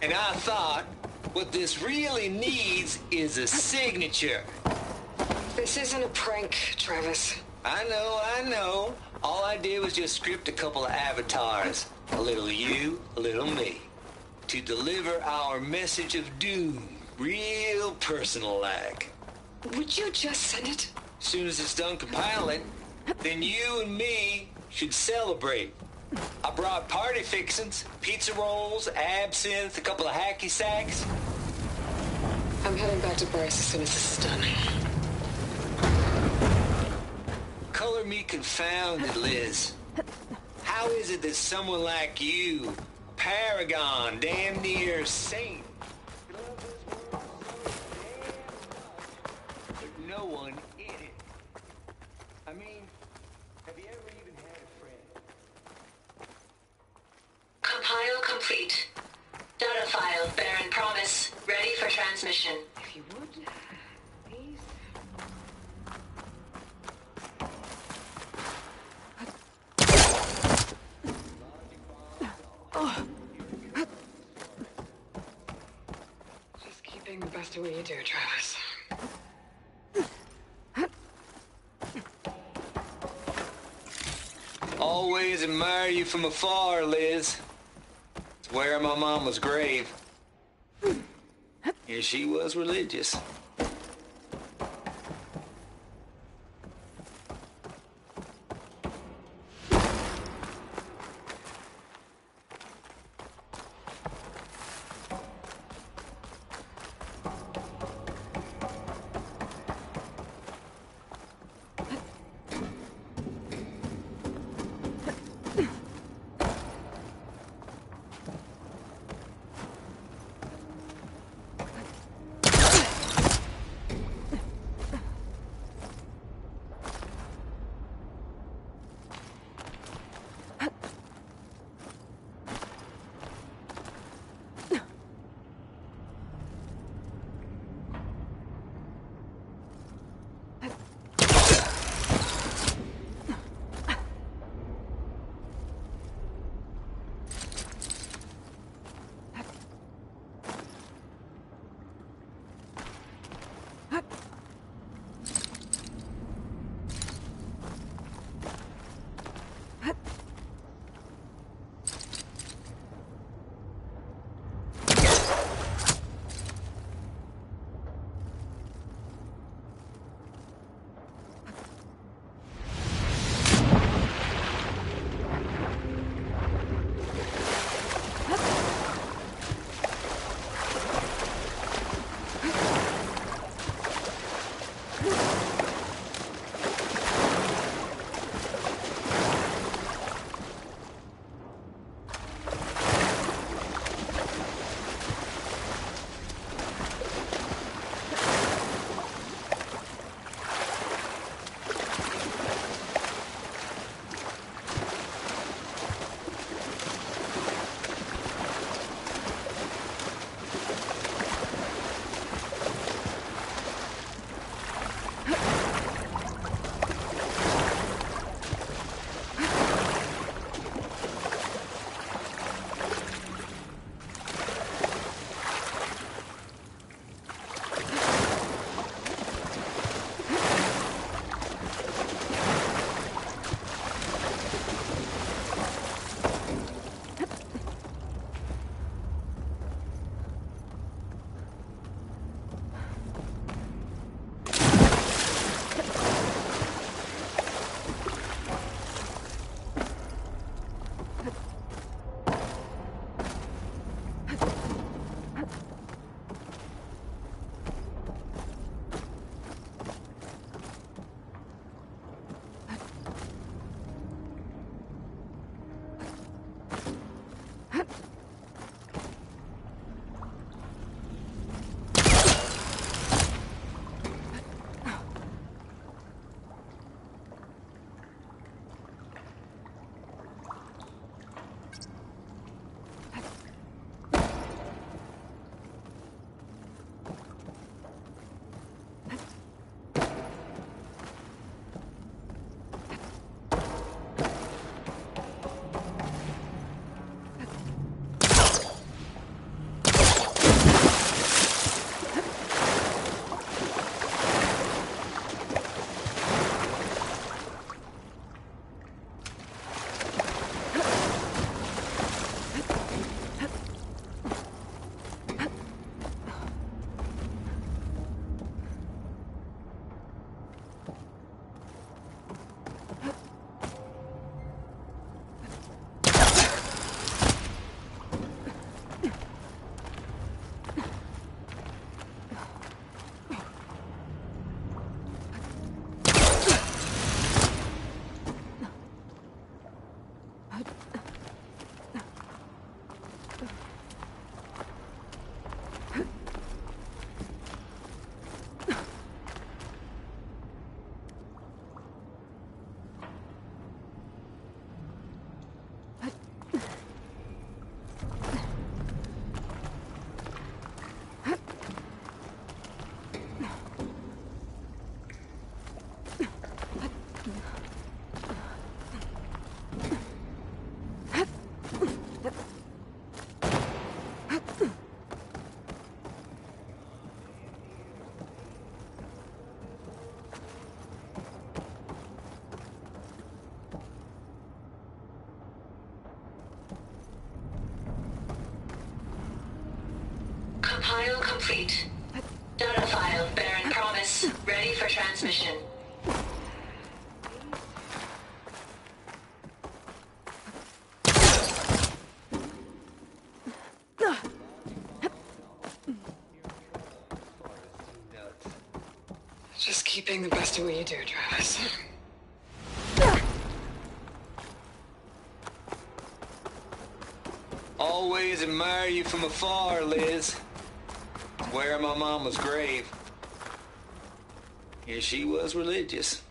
And I thought, what this really needs is a signature. This isn't a prank, Travis. I know. All I did was just script a couple of avatars. A little you, a little me. To deliver our message of doom, real personal-like. Would you just send it? As soon as it's done compiling, then you and me should celebrate. I brought party fixings, pizza rolls, absinthe, a couple of hacky sacks. I'm heading back to Bryce as soon as this is done. Color me confounded, Liz. How is it that someone like you, paragon, damn near saint, but no one in it? I mean, have you ever even had a friend? Compile complete. Data file, Baron Promise, ready for transmission. If you would, please. Just keep being the best at what you do, Travis. Always admire you from afar, Liz. It's where my mama's grave. And she was religious. Compile complete. Data file, Baron Promise, ready for transmission. Just keep being the best at what you do, Travis. Always admire you from afar, Liz. Where my mama's grave. Yeah, she was religious.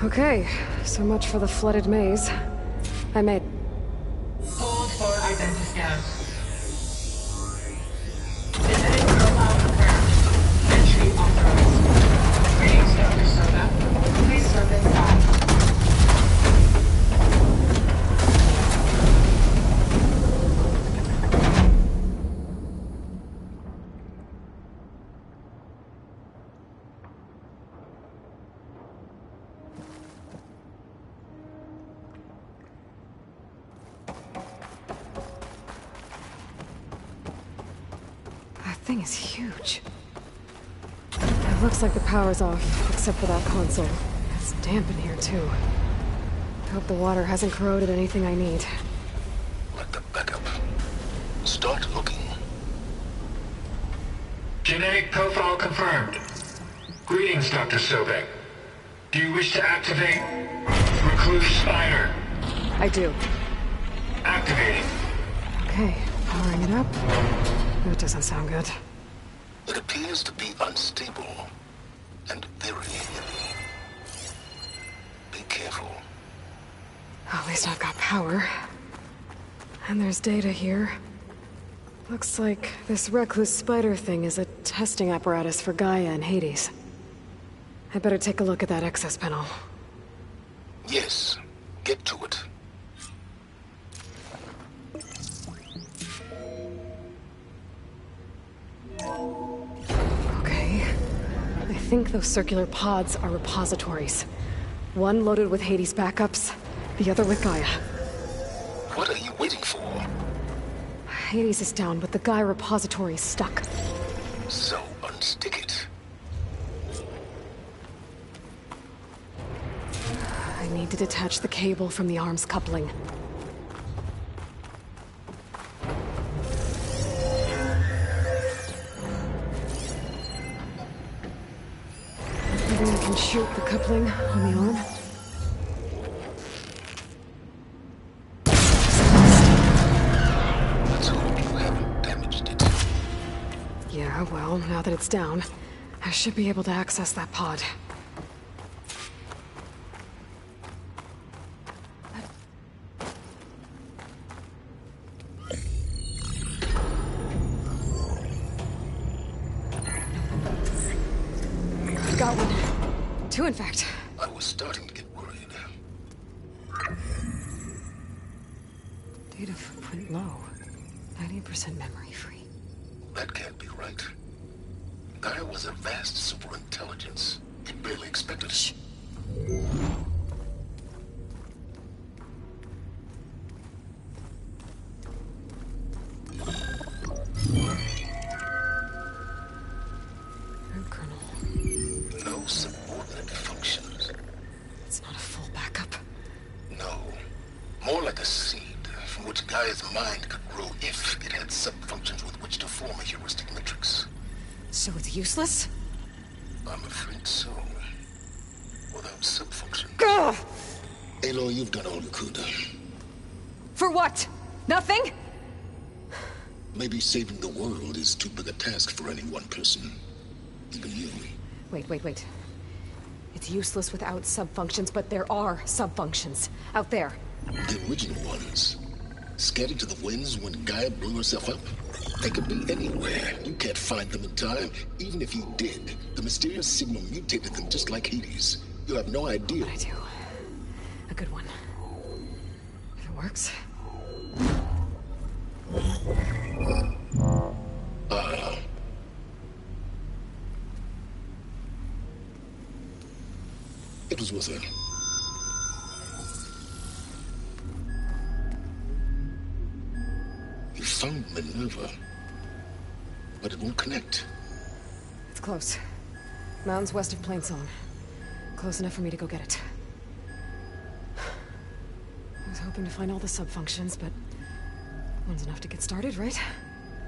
Okay, so much for the flooded maze. I made... Hold for identiscan. thing is huge. It looks like the power's off, except for that console. It's damp in here, too. Hope the water hasn't corroded anything I need. Let the backup. Start looking. Genetic profile confirmed. Greetings, Dr. Sobek. Do you wish to activate Recluse Spider? I do. Activating. Okay, powering it up. That doesn't sound good. It appears to be unstable and very heavy. Be careful. At least I've got power. And there's data here. Looks like this Recluse Spider thing is a testing apparatus for Gaia and Hades. I better take a look at that access panel. Yes, get to it. Okay. I think those circular pods are repositories. One loaded with Hades backups, the other with Gaia. What are you waiting for? Hades is down, but the Gaia repository is stuck. So unstick it. I need to detach the cable from the arms coupling. Maybe I can shoot the coupling on the arm. Let's hope you haven't damaged it. Yeah, well, now that it's down, I should be able to access that pod. Got one. Two, in fact. I was starting to get worried. Data footprint low. 90% memory free. That can't be right. Gaia was a vast superintelligence. You barely expected it. Shh. Third kernel. No subordinate functions. It's not a full backup. No. More like a seed from which Gaia's mind could grow if it had sub-functions with which to form a heuristic matrix. So it's useless? I'm afraid so. Without sub-functions. Ugh! Aloy, you've done all you could. For what? Nothing? Maybe saving the world is too big a task for any one person. Even you. Wait. It's useless without sub-functions, but there are sub-functions out there. The original ones. Scattered to the winds when Gaia blew herself up. They could be anywhere. You can't find them in time. Even if you did, the mysterious signal mutated them just like Hades. You have no idea. I do. A good one. If it works. It was worth it. You found Minerva, but it won't connect. It's close. Mountains west of Plainsong. Close enough for me to go get it. I was hoping to find all the sub-functions, but one's enough to get started, right?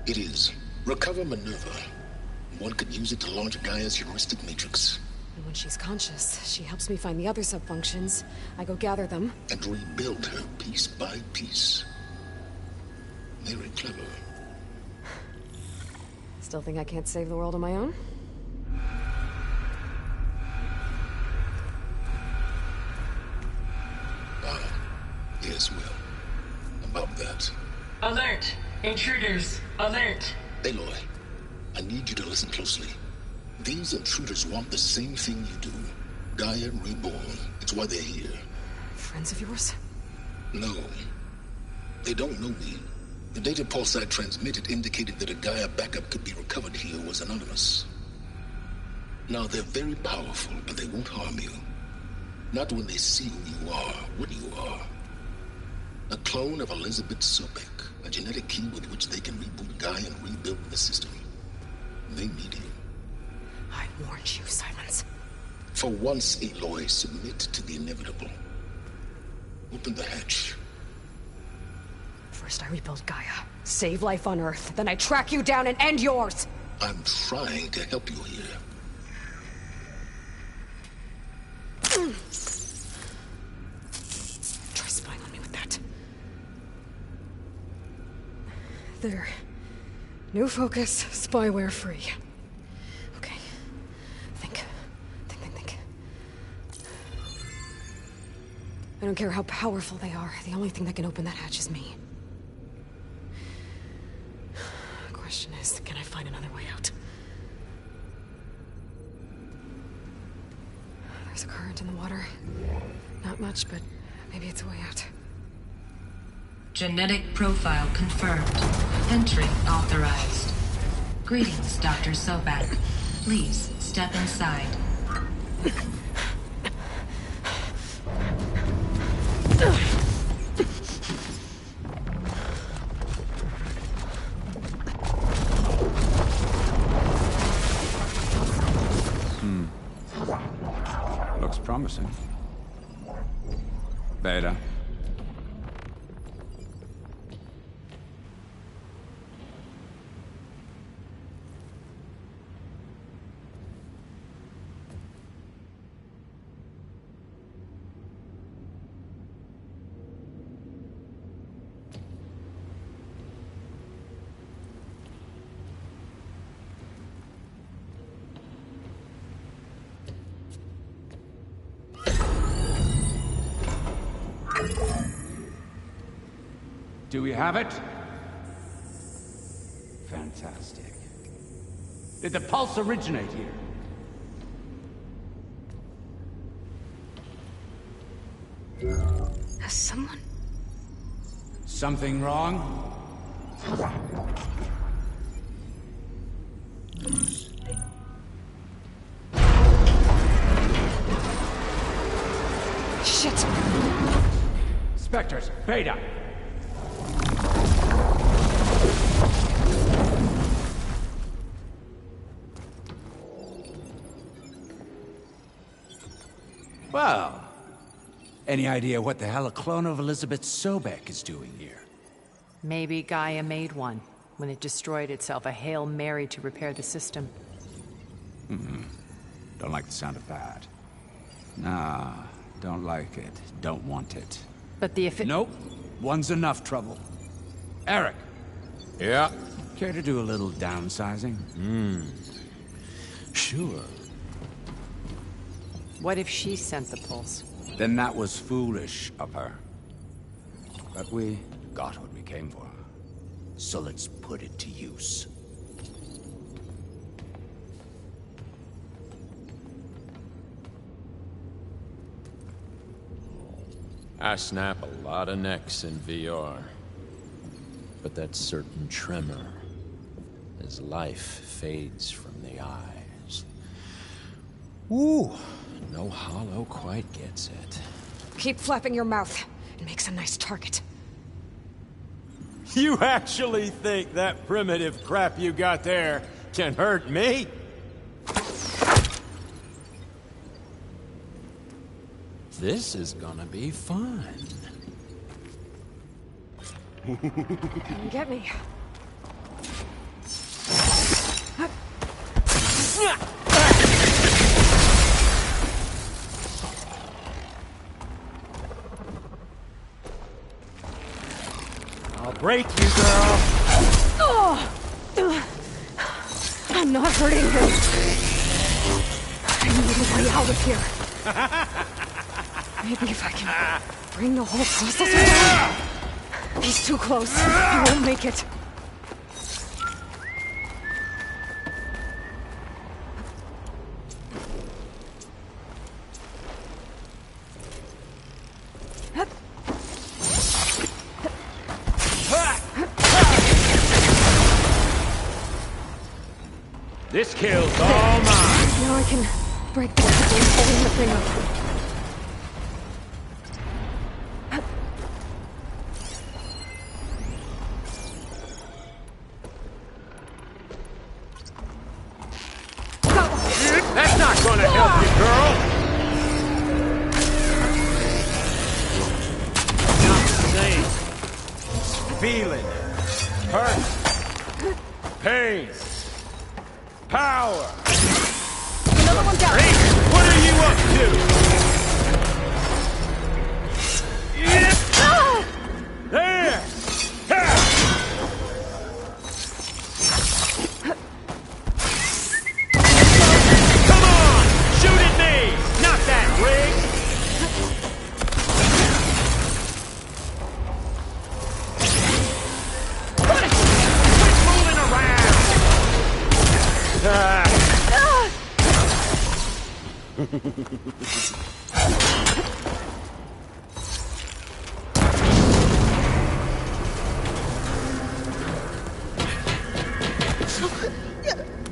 It is. Recover Minerva. One could use it to launch Gaia's heuristic matrix. And when she's conscious, she helps me find the other sub-functions. I go gather them. And rebuild her piece by piece. Very clever. Still think I can't save the world on my own? Yes, well. About that. Alert! Intruders! Alert! Aloy, I need you to listen closely. These intruders want the same thing you do. Gaia reborn. It's why they're here. Friends of yours? No. They don't know me. The data pulse I transmitted indicated that a Gaia backup could be recovered here was anonymous. Now, they're very powerful, but they won't harm you. Not when they see who you are, what you are. A clone of Elizabeth Sobek, a genetic key with which they can reboot Gaia and rebuild the system. They need you. I warned you, Silence. For once, Aloy, submit to the inevitable. Open the hatch. First I rebuild Gaia, save life on Earth, then I track you down and end yours! I'm trying to help you here. Try spying on me with that. There. New focus, spyware free. Okay. Think. I don't care how powerful they are. The only thing that can open that hatch is me. Question is, can I find another way out? There's a current in the water. Not much, but maybe it's a way out. Genetic profile confirmed. Entry authorized. Greetings, Dr. Sobek. Please step inside. Looks promising. Beta. Do we have it? Fantastic. Did the pulse originate here? Has someone... Something wrong? Shit! Spectres, Beta! Well, any idea what the hell a clone of Elizabeth Sobek is doing here? Maybe Gaia made one when it destroyed itself, a Hail Mary to repair the system. Don't like the sound of that. Nah, don't like it. Don't want it. But the Nope. One's enough trouble. Eric. Yeah? Care to do a little downsizing? Sure. What if she sent the pulse? Then that was foolish of her. But we got what we came for. So let's put it to use. I snap a lot of necks in VR. But that certain tremor as life fades from the eyes. Ooh, no hollow quite gets it. Keep flapping your mouth. It makes a nice target. You actually think that primitive crap you got there can hurt me? This is gonna be fun. Come get me. I'll break you, girl. I'm not hurting him. I need a way out of here. Maybe if I can bring the whole processor down. He's too close. He won't make it. This kill's all mine. Now I can break the cables holding the thing up. help you, girl. Not the same. Feeling. Hurt. Pain. Power. Another one down. Hey, what are you up to? There! Ha! Come on! Shoot at me! Not that rig! Quit moving around!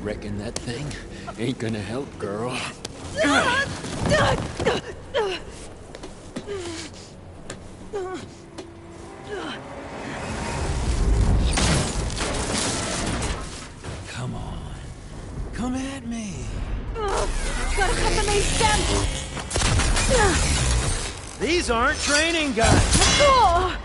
Reckon that thing ain't gonna help, girl. Come on. Come at me. Gotta cut the main stem! These aren't training guns! Oh.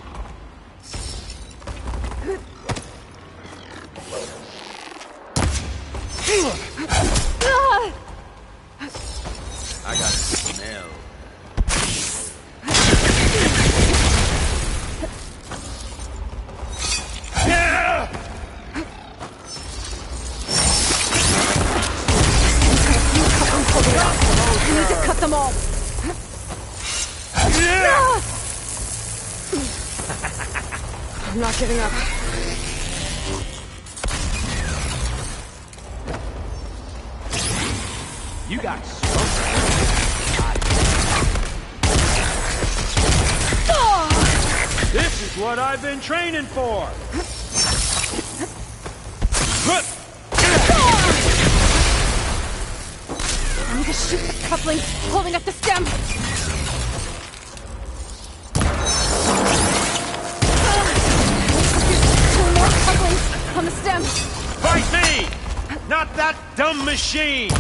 I got a smell. You need to cut them all! I'm not giving up. You got smoked. This is what I've been training for. I need to shoot the couplings holding up the stem! Two more couplings on the stem! Fight me! Not that dumb machine!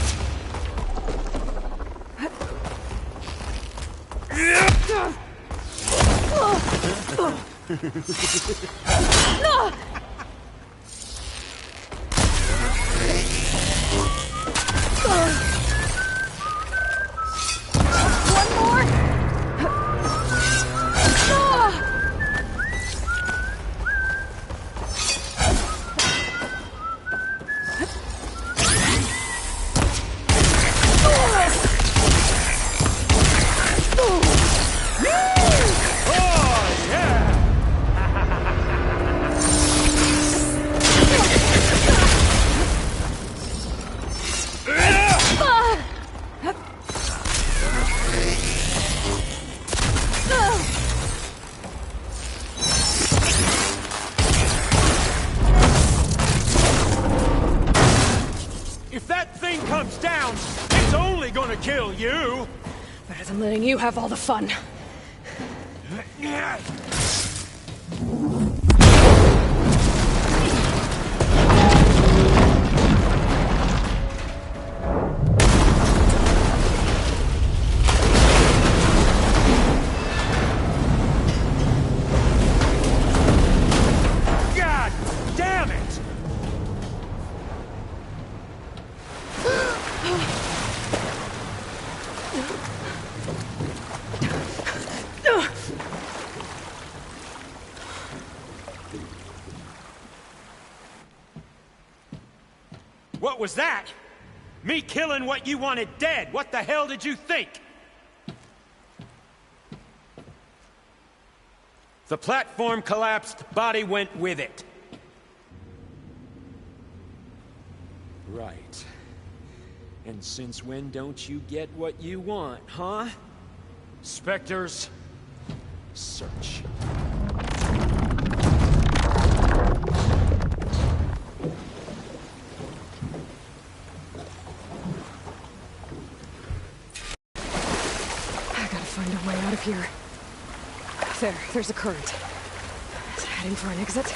One more! If that thing comes down, it's only gonna kill you! Better than letting you have all the fun. God damn it! What was that? Me killing what you wanted dead. What the hell did you think? The platform collapsed, body went with it. Right. And since when don't you get what you want, huh? Spectres, Search. I gotta find a way out of here. There's a current. Is it heading for an exit?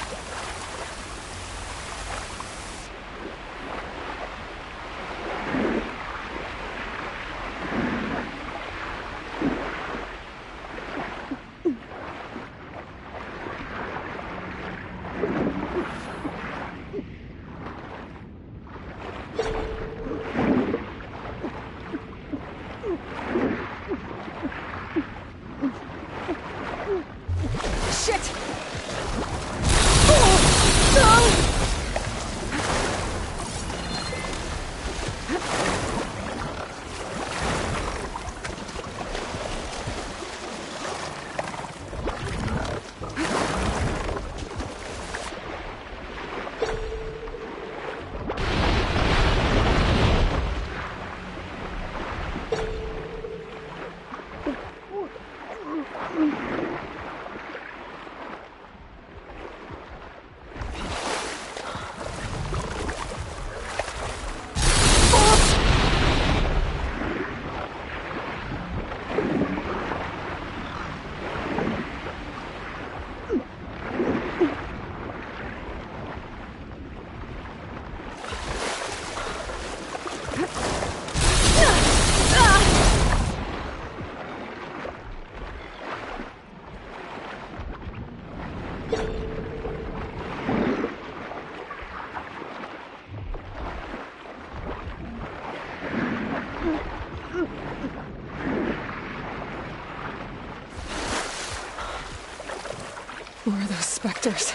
Spectres.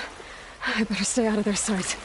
I better stay out of their sight.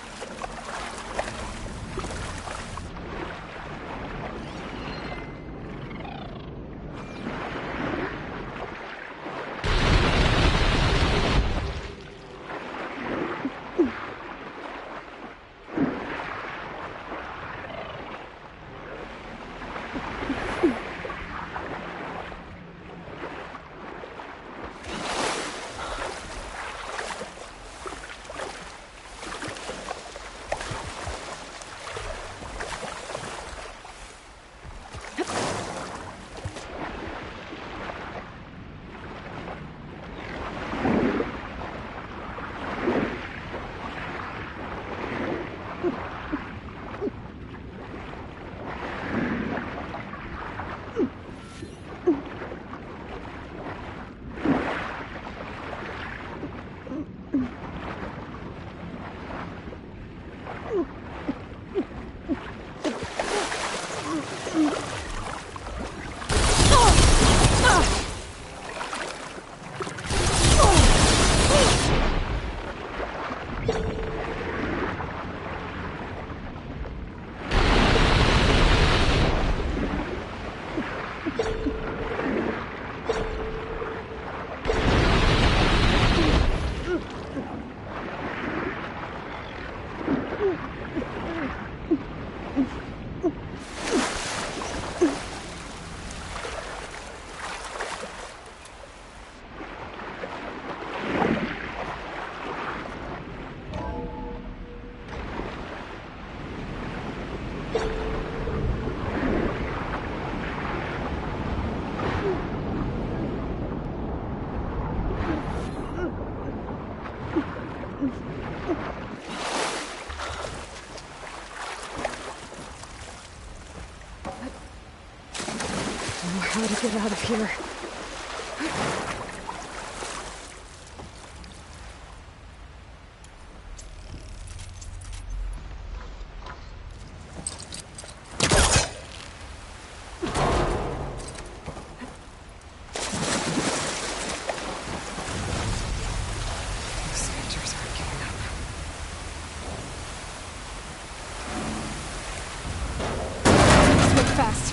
How to get out of here? The Spectres aren't giving up. Let's move fast.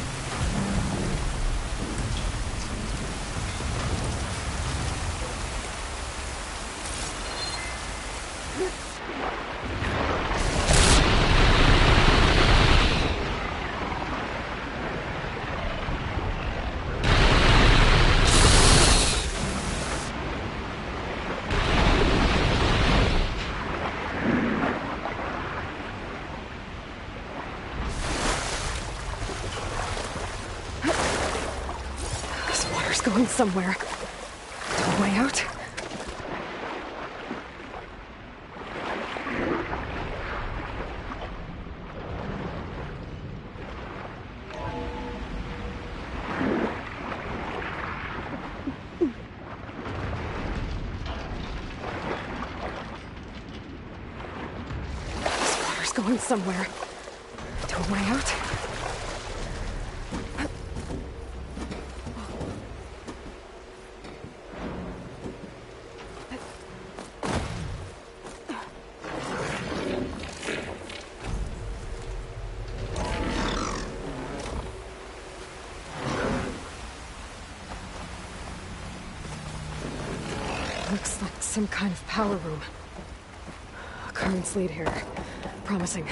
Going somewhere. No way out? This water's going somewhere. No way out? Looks like some kind of power room. Currents lead here. Promising.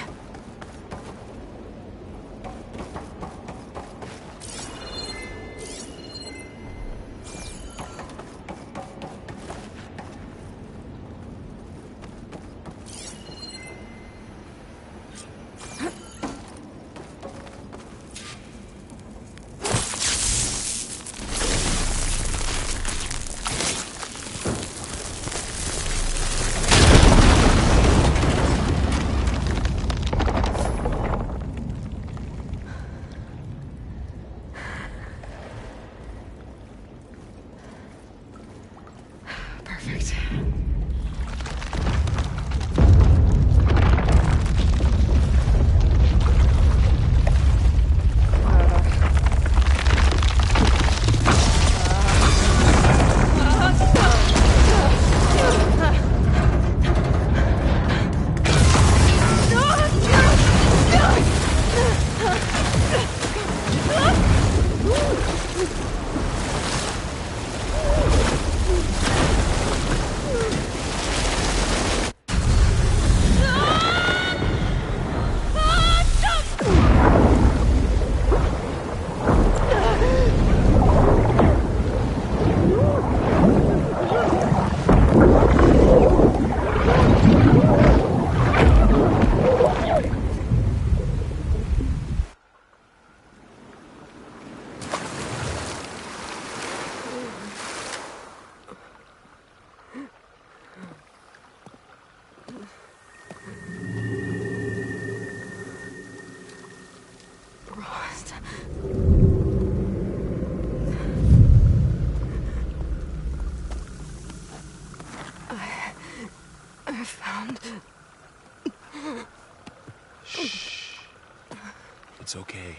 It's okay.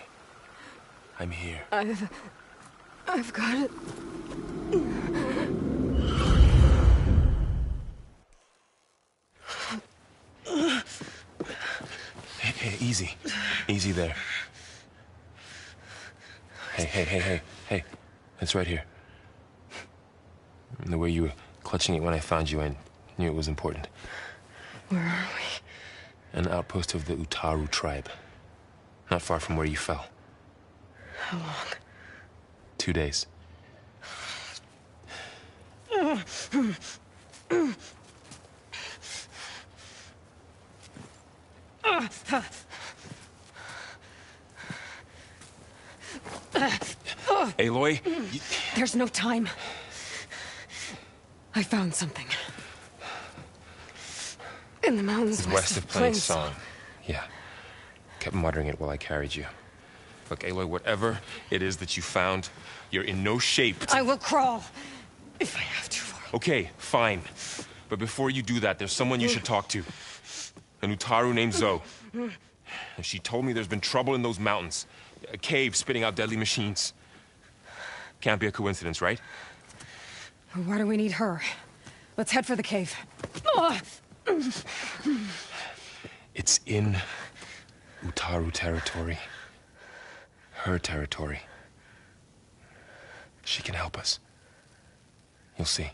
I'm here. I've got it. Hey, easy. Easy there. Hey. It's right here. The way you were clutching it when I found you, I knew it was important. Where are we? An outpost of the Utaru tribe. Not far from where you fell. How long? 2 days. Aloy? There's no time. I found something. In the mountains West of Plainsong. Yeah. Kept muttering it while I carried you. Look, Aloy, whatever it is that you found, you're in no shape to... I will crawl, if I have to. Okay, fine. But before you do that, there's someone you should talk to. An Utaru named Zoe. And she told me there's been trouble in those mountains. A cave spitting out deadly machines. Can't be a coincidence, right? Why do we need her? Let's head for the cave. It's in Utaru territory. Her territory. She can help us. You'll see.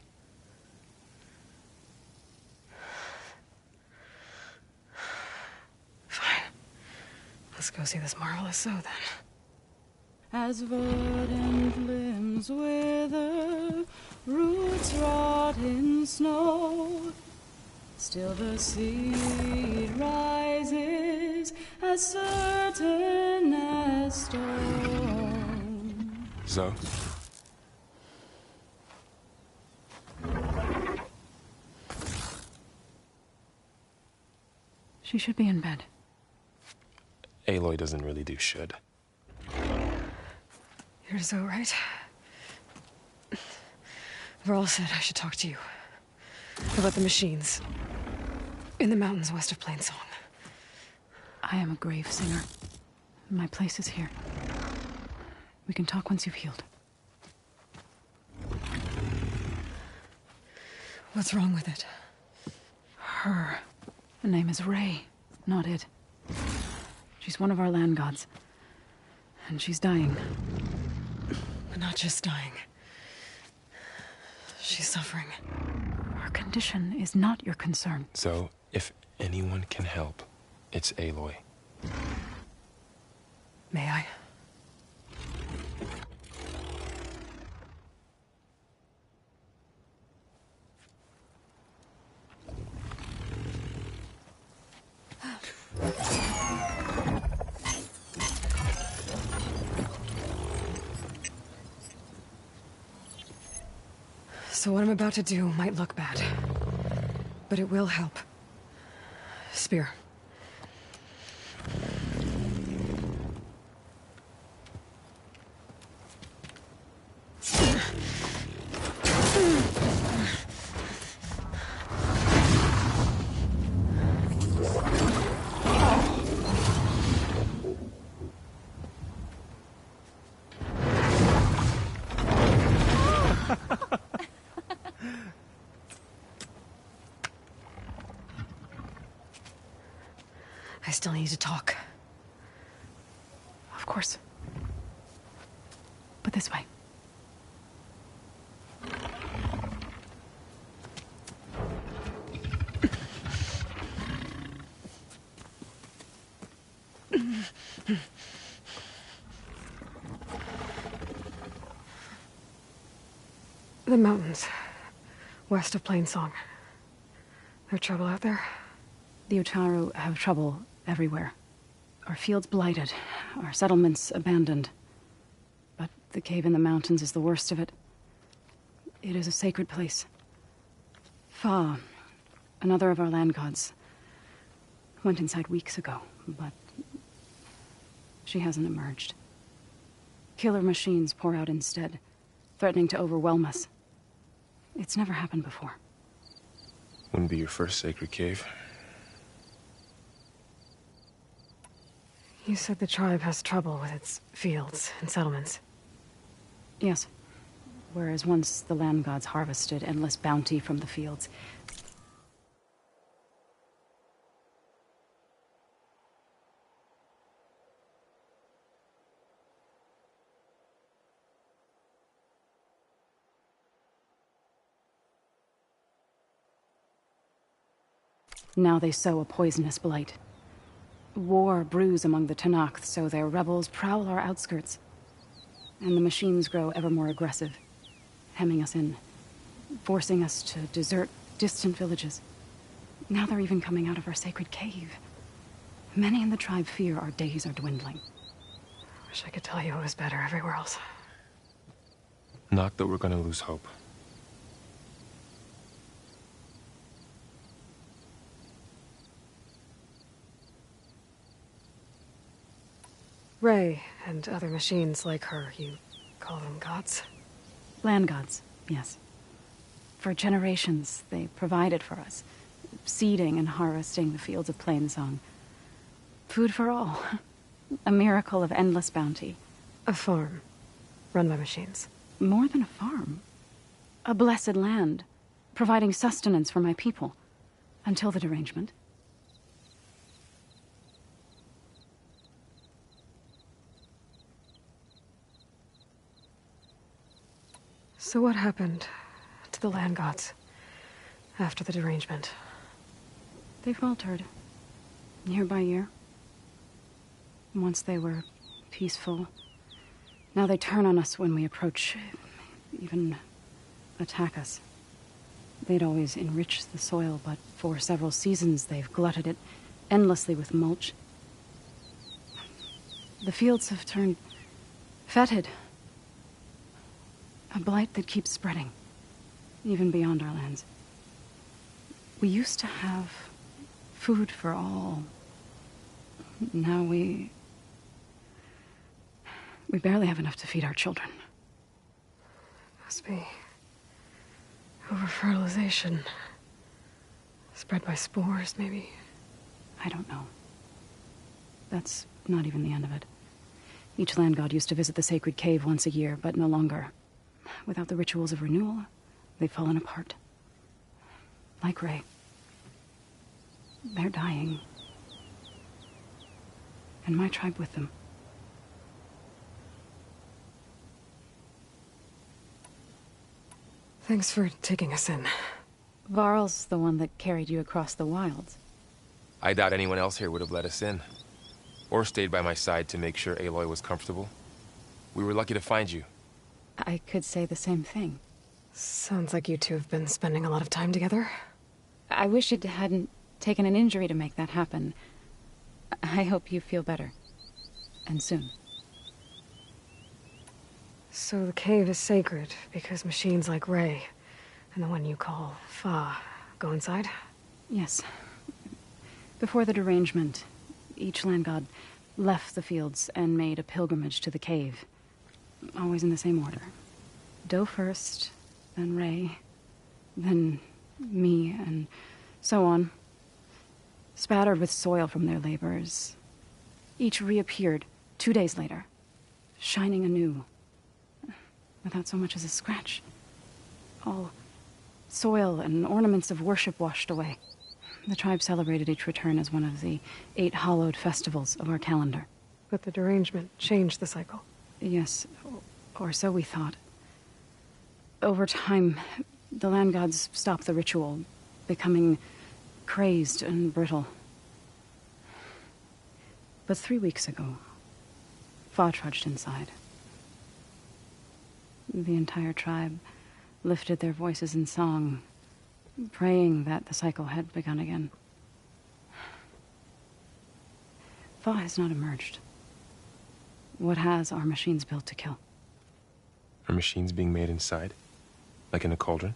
Fine. Let's go see this marvelous Zoe, then. As verdant limbs wither, roots rot in snow, still the seed rises as certain as stone. Zoe? She should be in bed. Aloy doesn't really do should. You're Zoe, right? Varl said I should talk to you. About the machines. In the mountains west of Plainsong. I am a grave singer. My place is here. We can talk once you've healed. What's wrong with it? Her. The name is Ray, not it. She's one of our land gods. And she's dying. But not just dying. She's suffering. Her condition is not your concern. So, if anyone can help, it's Aloy. May I? So what I'm about to do might look bad, but it will help. Spear. I still need to talk. Of course. But this way. The mountains. West of Plainsong. There trouble out there? The Utaru have trouble everywhere. Our fields blighted, our settlements abandoned. But the cave in the mountains is the worst of it. It is a sacred place. Fa, another of our land gods, went inside weeks ago, but she hasn't emerged. Killer machines pour out instead, threatening to overwhelm us. It's never happened before. Wouldn't be your first sacred cave. You said the tribe has trouble with its fields and settlements. Yes. Whereas once the land gods harvested endless bounty from the fields, now they sow a poisonous blight. War brews among the Tenakth, so their rebels prowl our outskirts. And the machines grow ever more aggressive, hemming us in, forcing us to desert distant villages. Now they're even coming out of our sacred cave. Many in the tribe fear our days are dwindling. Wish I could tell you it was better everywhere else. Not that we're gonna lose hope. Ray and other machines like her, you call them gods? Land gods, yes. For generations, they provided for us, seeding and harvesting the fields of Plainsong. Food for all. A miracle of endless bounty. A farm, run by machines. More than a farm. A blessed land, providing sustenance for my people. Until the derangement. So what happened to the land gods after the derangement? They faltered, year by year. Once they were peaceful. Now they turn on us when we approach, even attack us. They'd always enriched the soil, but for several seasons they've glutted it endlessly with mulch. The fields have turned fetid. A blight that keeps spreading, even beyond our lands. We used to have food for all. Now we barely have enough to feed our children. Must be over-fertilization. Spread by spores, maybe? I don't know. That's not even the end of it. Each land god used to visit the sacred cave once a year, but no longer. Without the rituals of renewal, they've fallen apart. Like Ray. They're dying. And my tribe with them. Thanks for taking us in. Varl's the one that carried you across the wilds. I doubt anyone else here would have let us in. Or stayed by my side to make sure Aloy was comfortable. We were lucky to find you. I could say the same thing. Sounds like you two have been spending a lot of time together. I wish it hadn't taken an injury to make that happen. I hope you feel better. And soon. So the cave is sacred because machines like Ray and the one you call Fa go inside? Yes. Before the derangement, each land god left the fields and made a pilgrimage to the cave. Always in the same order. Doe first, then Ray, then me, and so on. Spattered with soil from their labors. Each reappeared 2 days later, shining anew. Without so much as a scratch. All soil and ornaments of worship washed away. The tribe celebrated each return as one of the 8 hallowed festivals of our calendar. But the derangement changed the cycle. Yes, or so we thought. Over time, the land gods stopped the ritual, becoming crazed and brittle. But 3 weeks ago, Fa trudged inside. The entire tribe lifted their voices in song, praying that the cycle had begun again. Fa has not emerged. What has are machines built to kill? Are machines being made inside? Like in a cauldron?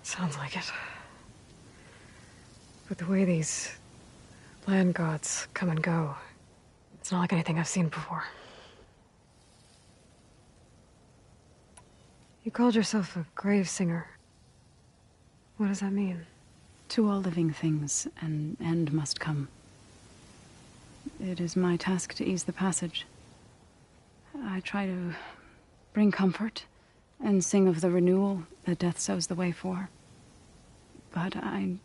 Sounds like it. But the way these land gods come and go, it's not like anything I've seen before. You called yourself a grave singer. What does that mean? To all living things, an end must come. It is my task to ease the passage. I try to bring comfort and sing of the renewal that death sows the way for. But I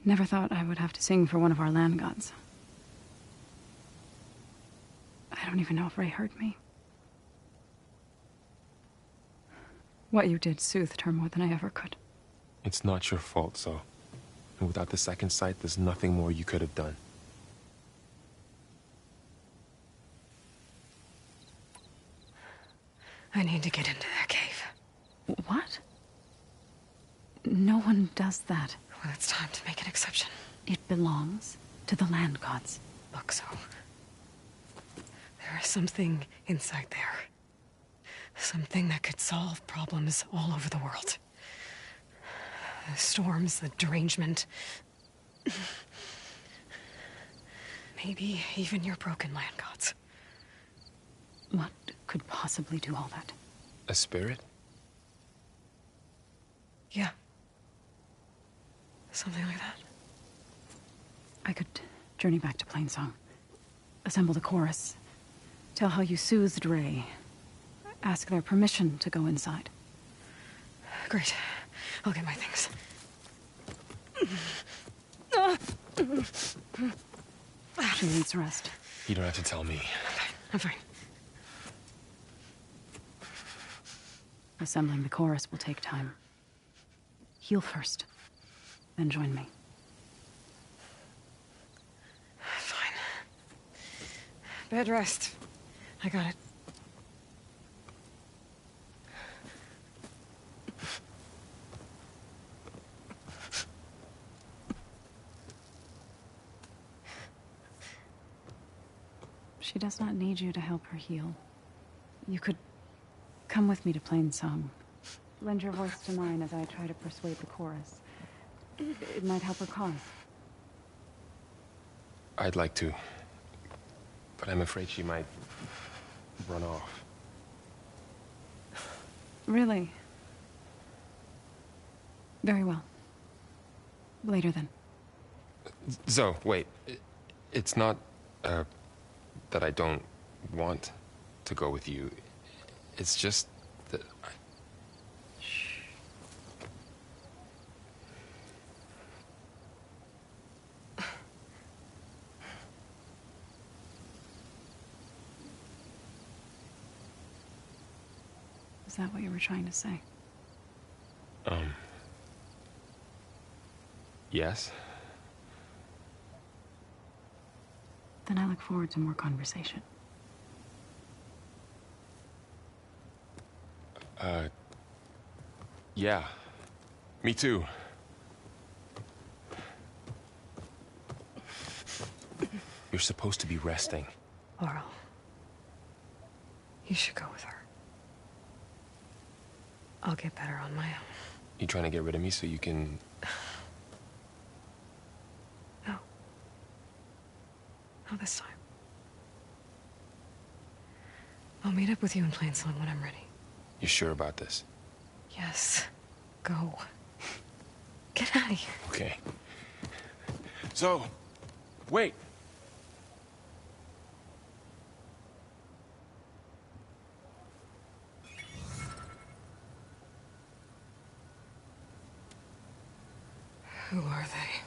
never thought I would have to sing for one of our land gods. I don't even know if Ray heard me. What you did soothed her more than I ever could. It's not your fault, Zoe. And without the second sight, there's nothing more you could have done. I need to get into that cave. What? No one does that. Well, it's time to make an exception. It belongs to the land gods. Look, Zoe. There is something inside there. Something that could solve problems all over the world. The storms, the derangement. Maybe even your broken land gods. What could possibly do all that? A spirit? Yeah. Something like that. I could journey back to Plainsong. Assemble the chorus. Tell how you soothed Ray. Ask their permission to go inside. Great. I'll get my things. She needs rest. You don't have to tell me. I'm fine. Assembling the chorus will take time. Heal first, then join me. Fine. Bed rest. I got it. She does not need you to help her heal. You could come with me to Plainsong. Lend your voice to mine as I try to persuade the chorus. It might help her cause. I'd like to. But I'm afraid she might run off. Really? Very well. Later then. Zoe, wait. It's not, that I don't want to go with you. It's just that Is that what you were trying to say? Yes? Then I look forward to more conversation. Yeah. Me too. You're supposed to be resting. Laurel. You should go with her. I'll get better on my own. You trying to get rid of me so you can... No. Not this time. I'll meet up with you in Plainsong when I'm ready. You sure about this? Yes. Go. Get out of here. Okay. So, wait. Who are they?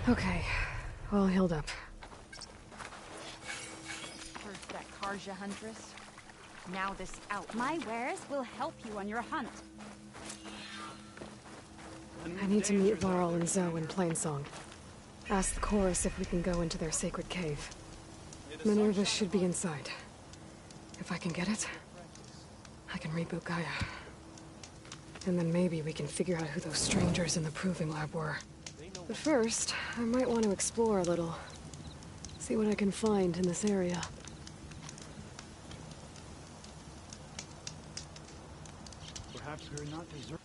Okay, all healed up. First that Karja huntress, now this out. My wares will help you on your hunt. I need to meet Varl and Zoe in Plainsong. Ask the chorus if we can go into their sacred cave. Minerva should be inside. If I can get it, I can reboot Gaia. And then maybe we can figure out who those strangers in the proving lab were. But first, I might want to explore a little. See what I can find in this area. Perhaps longer not deserve.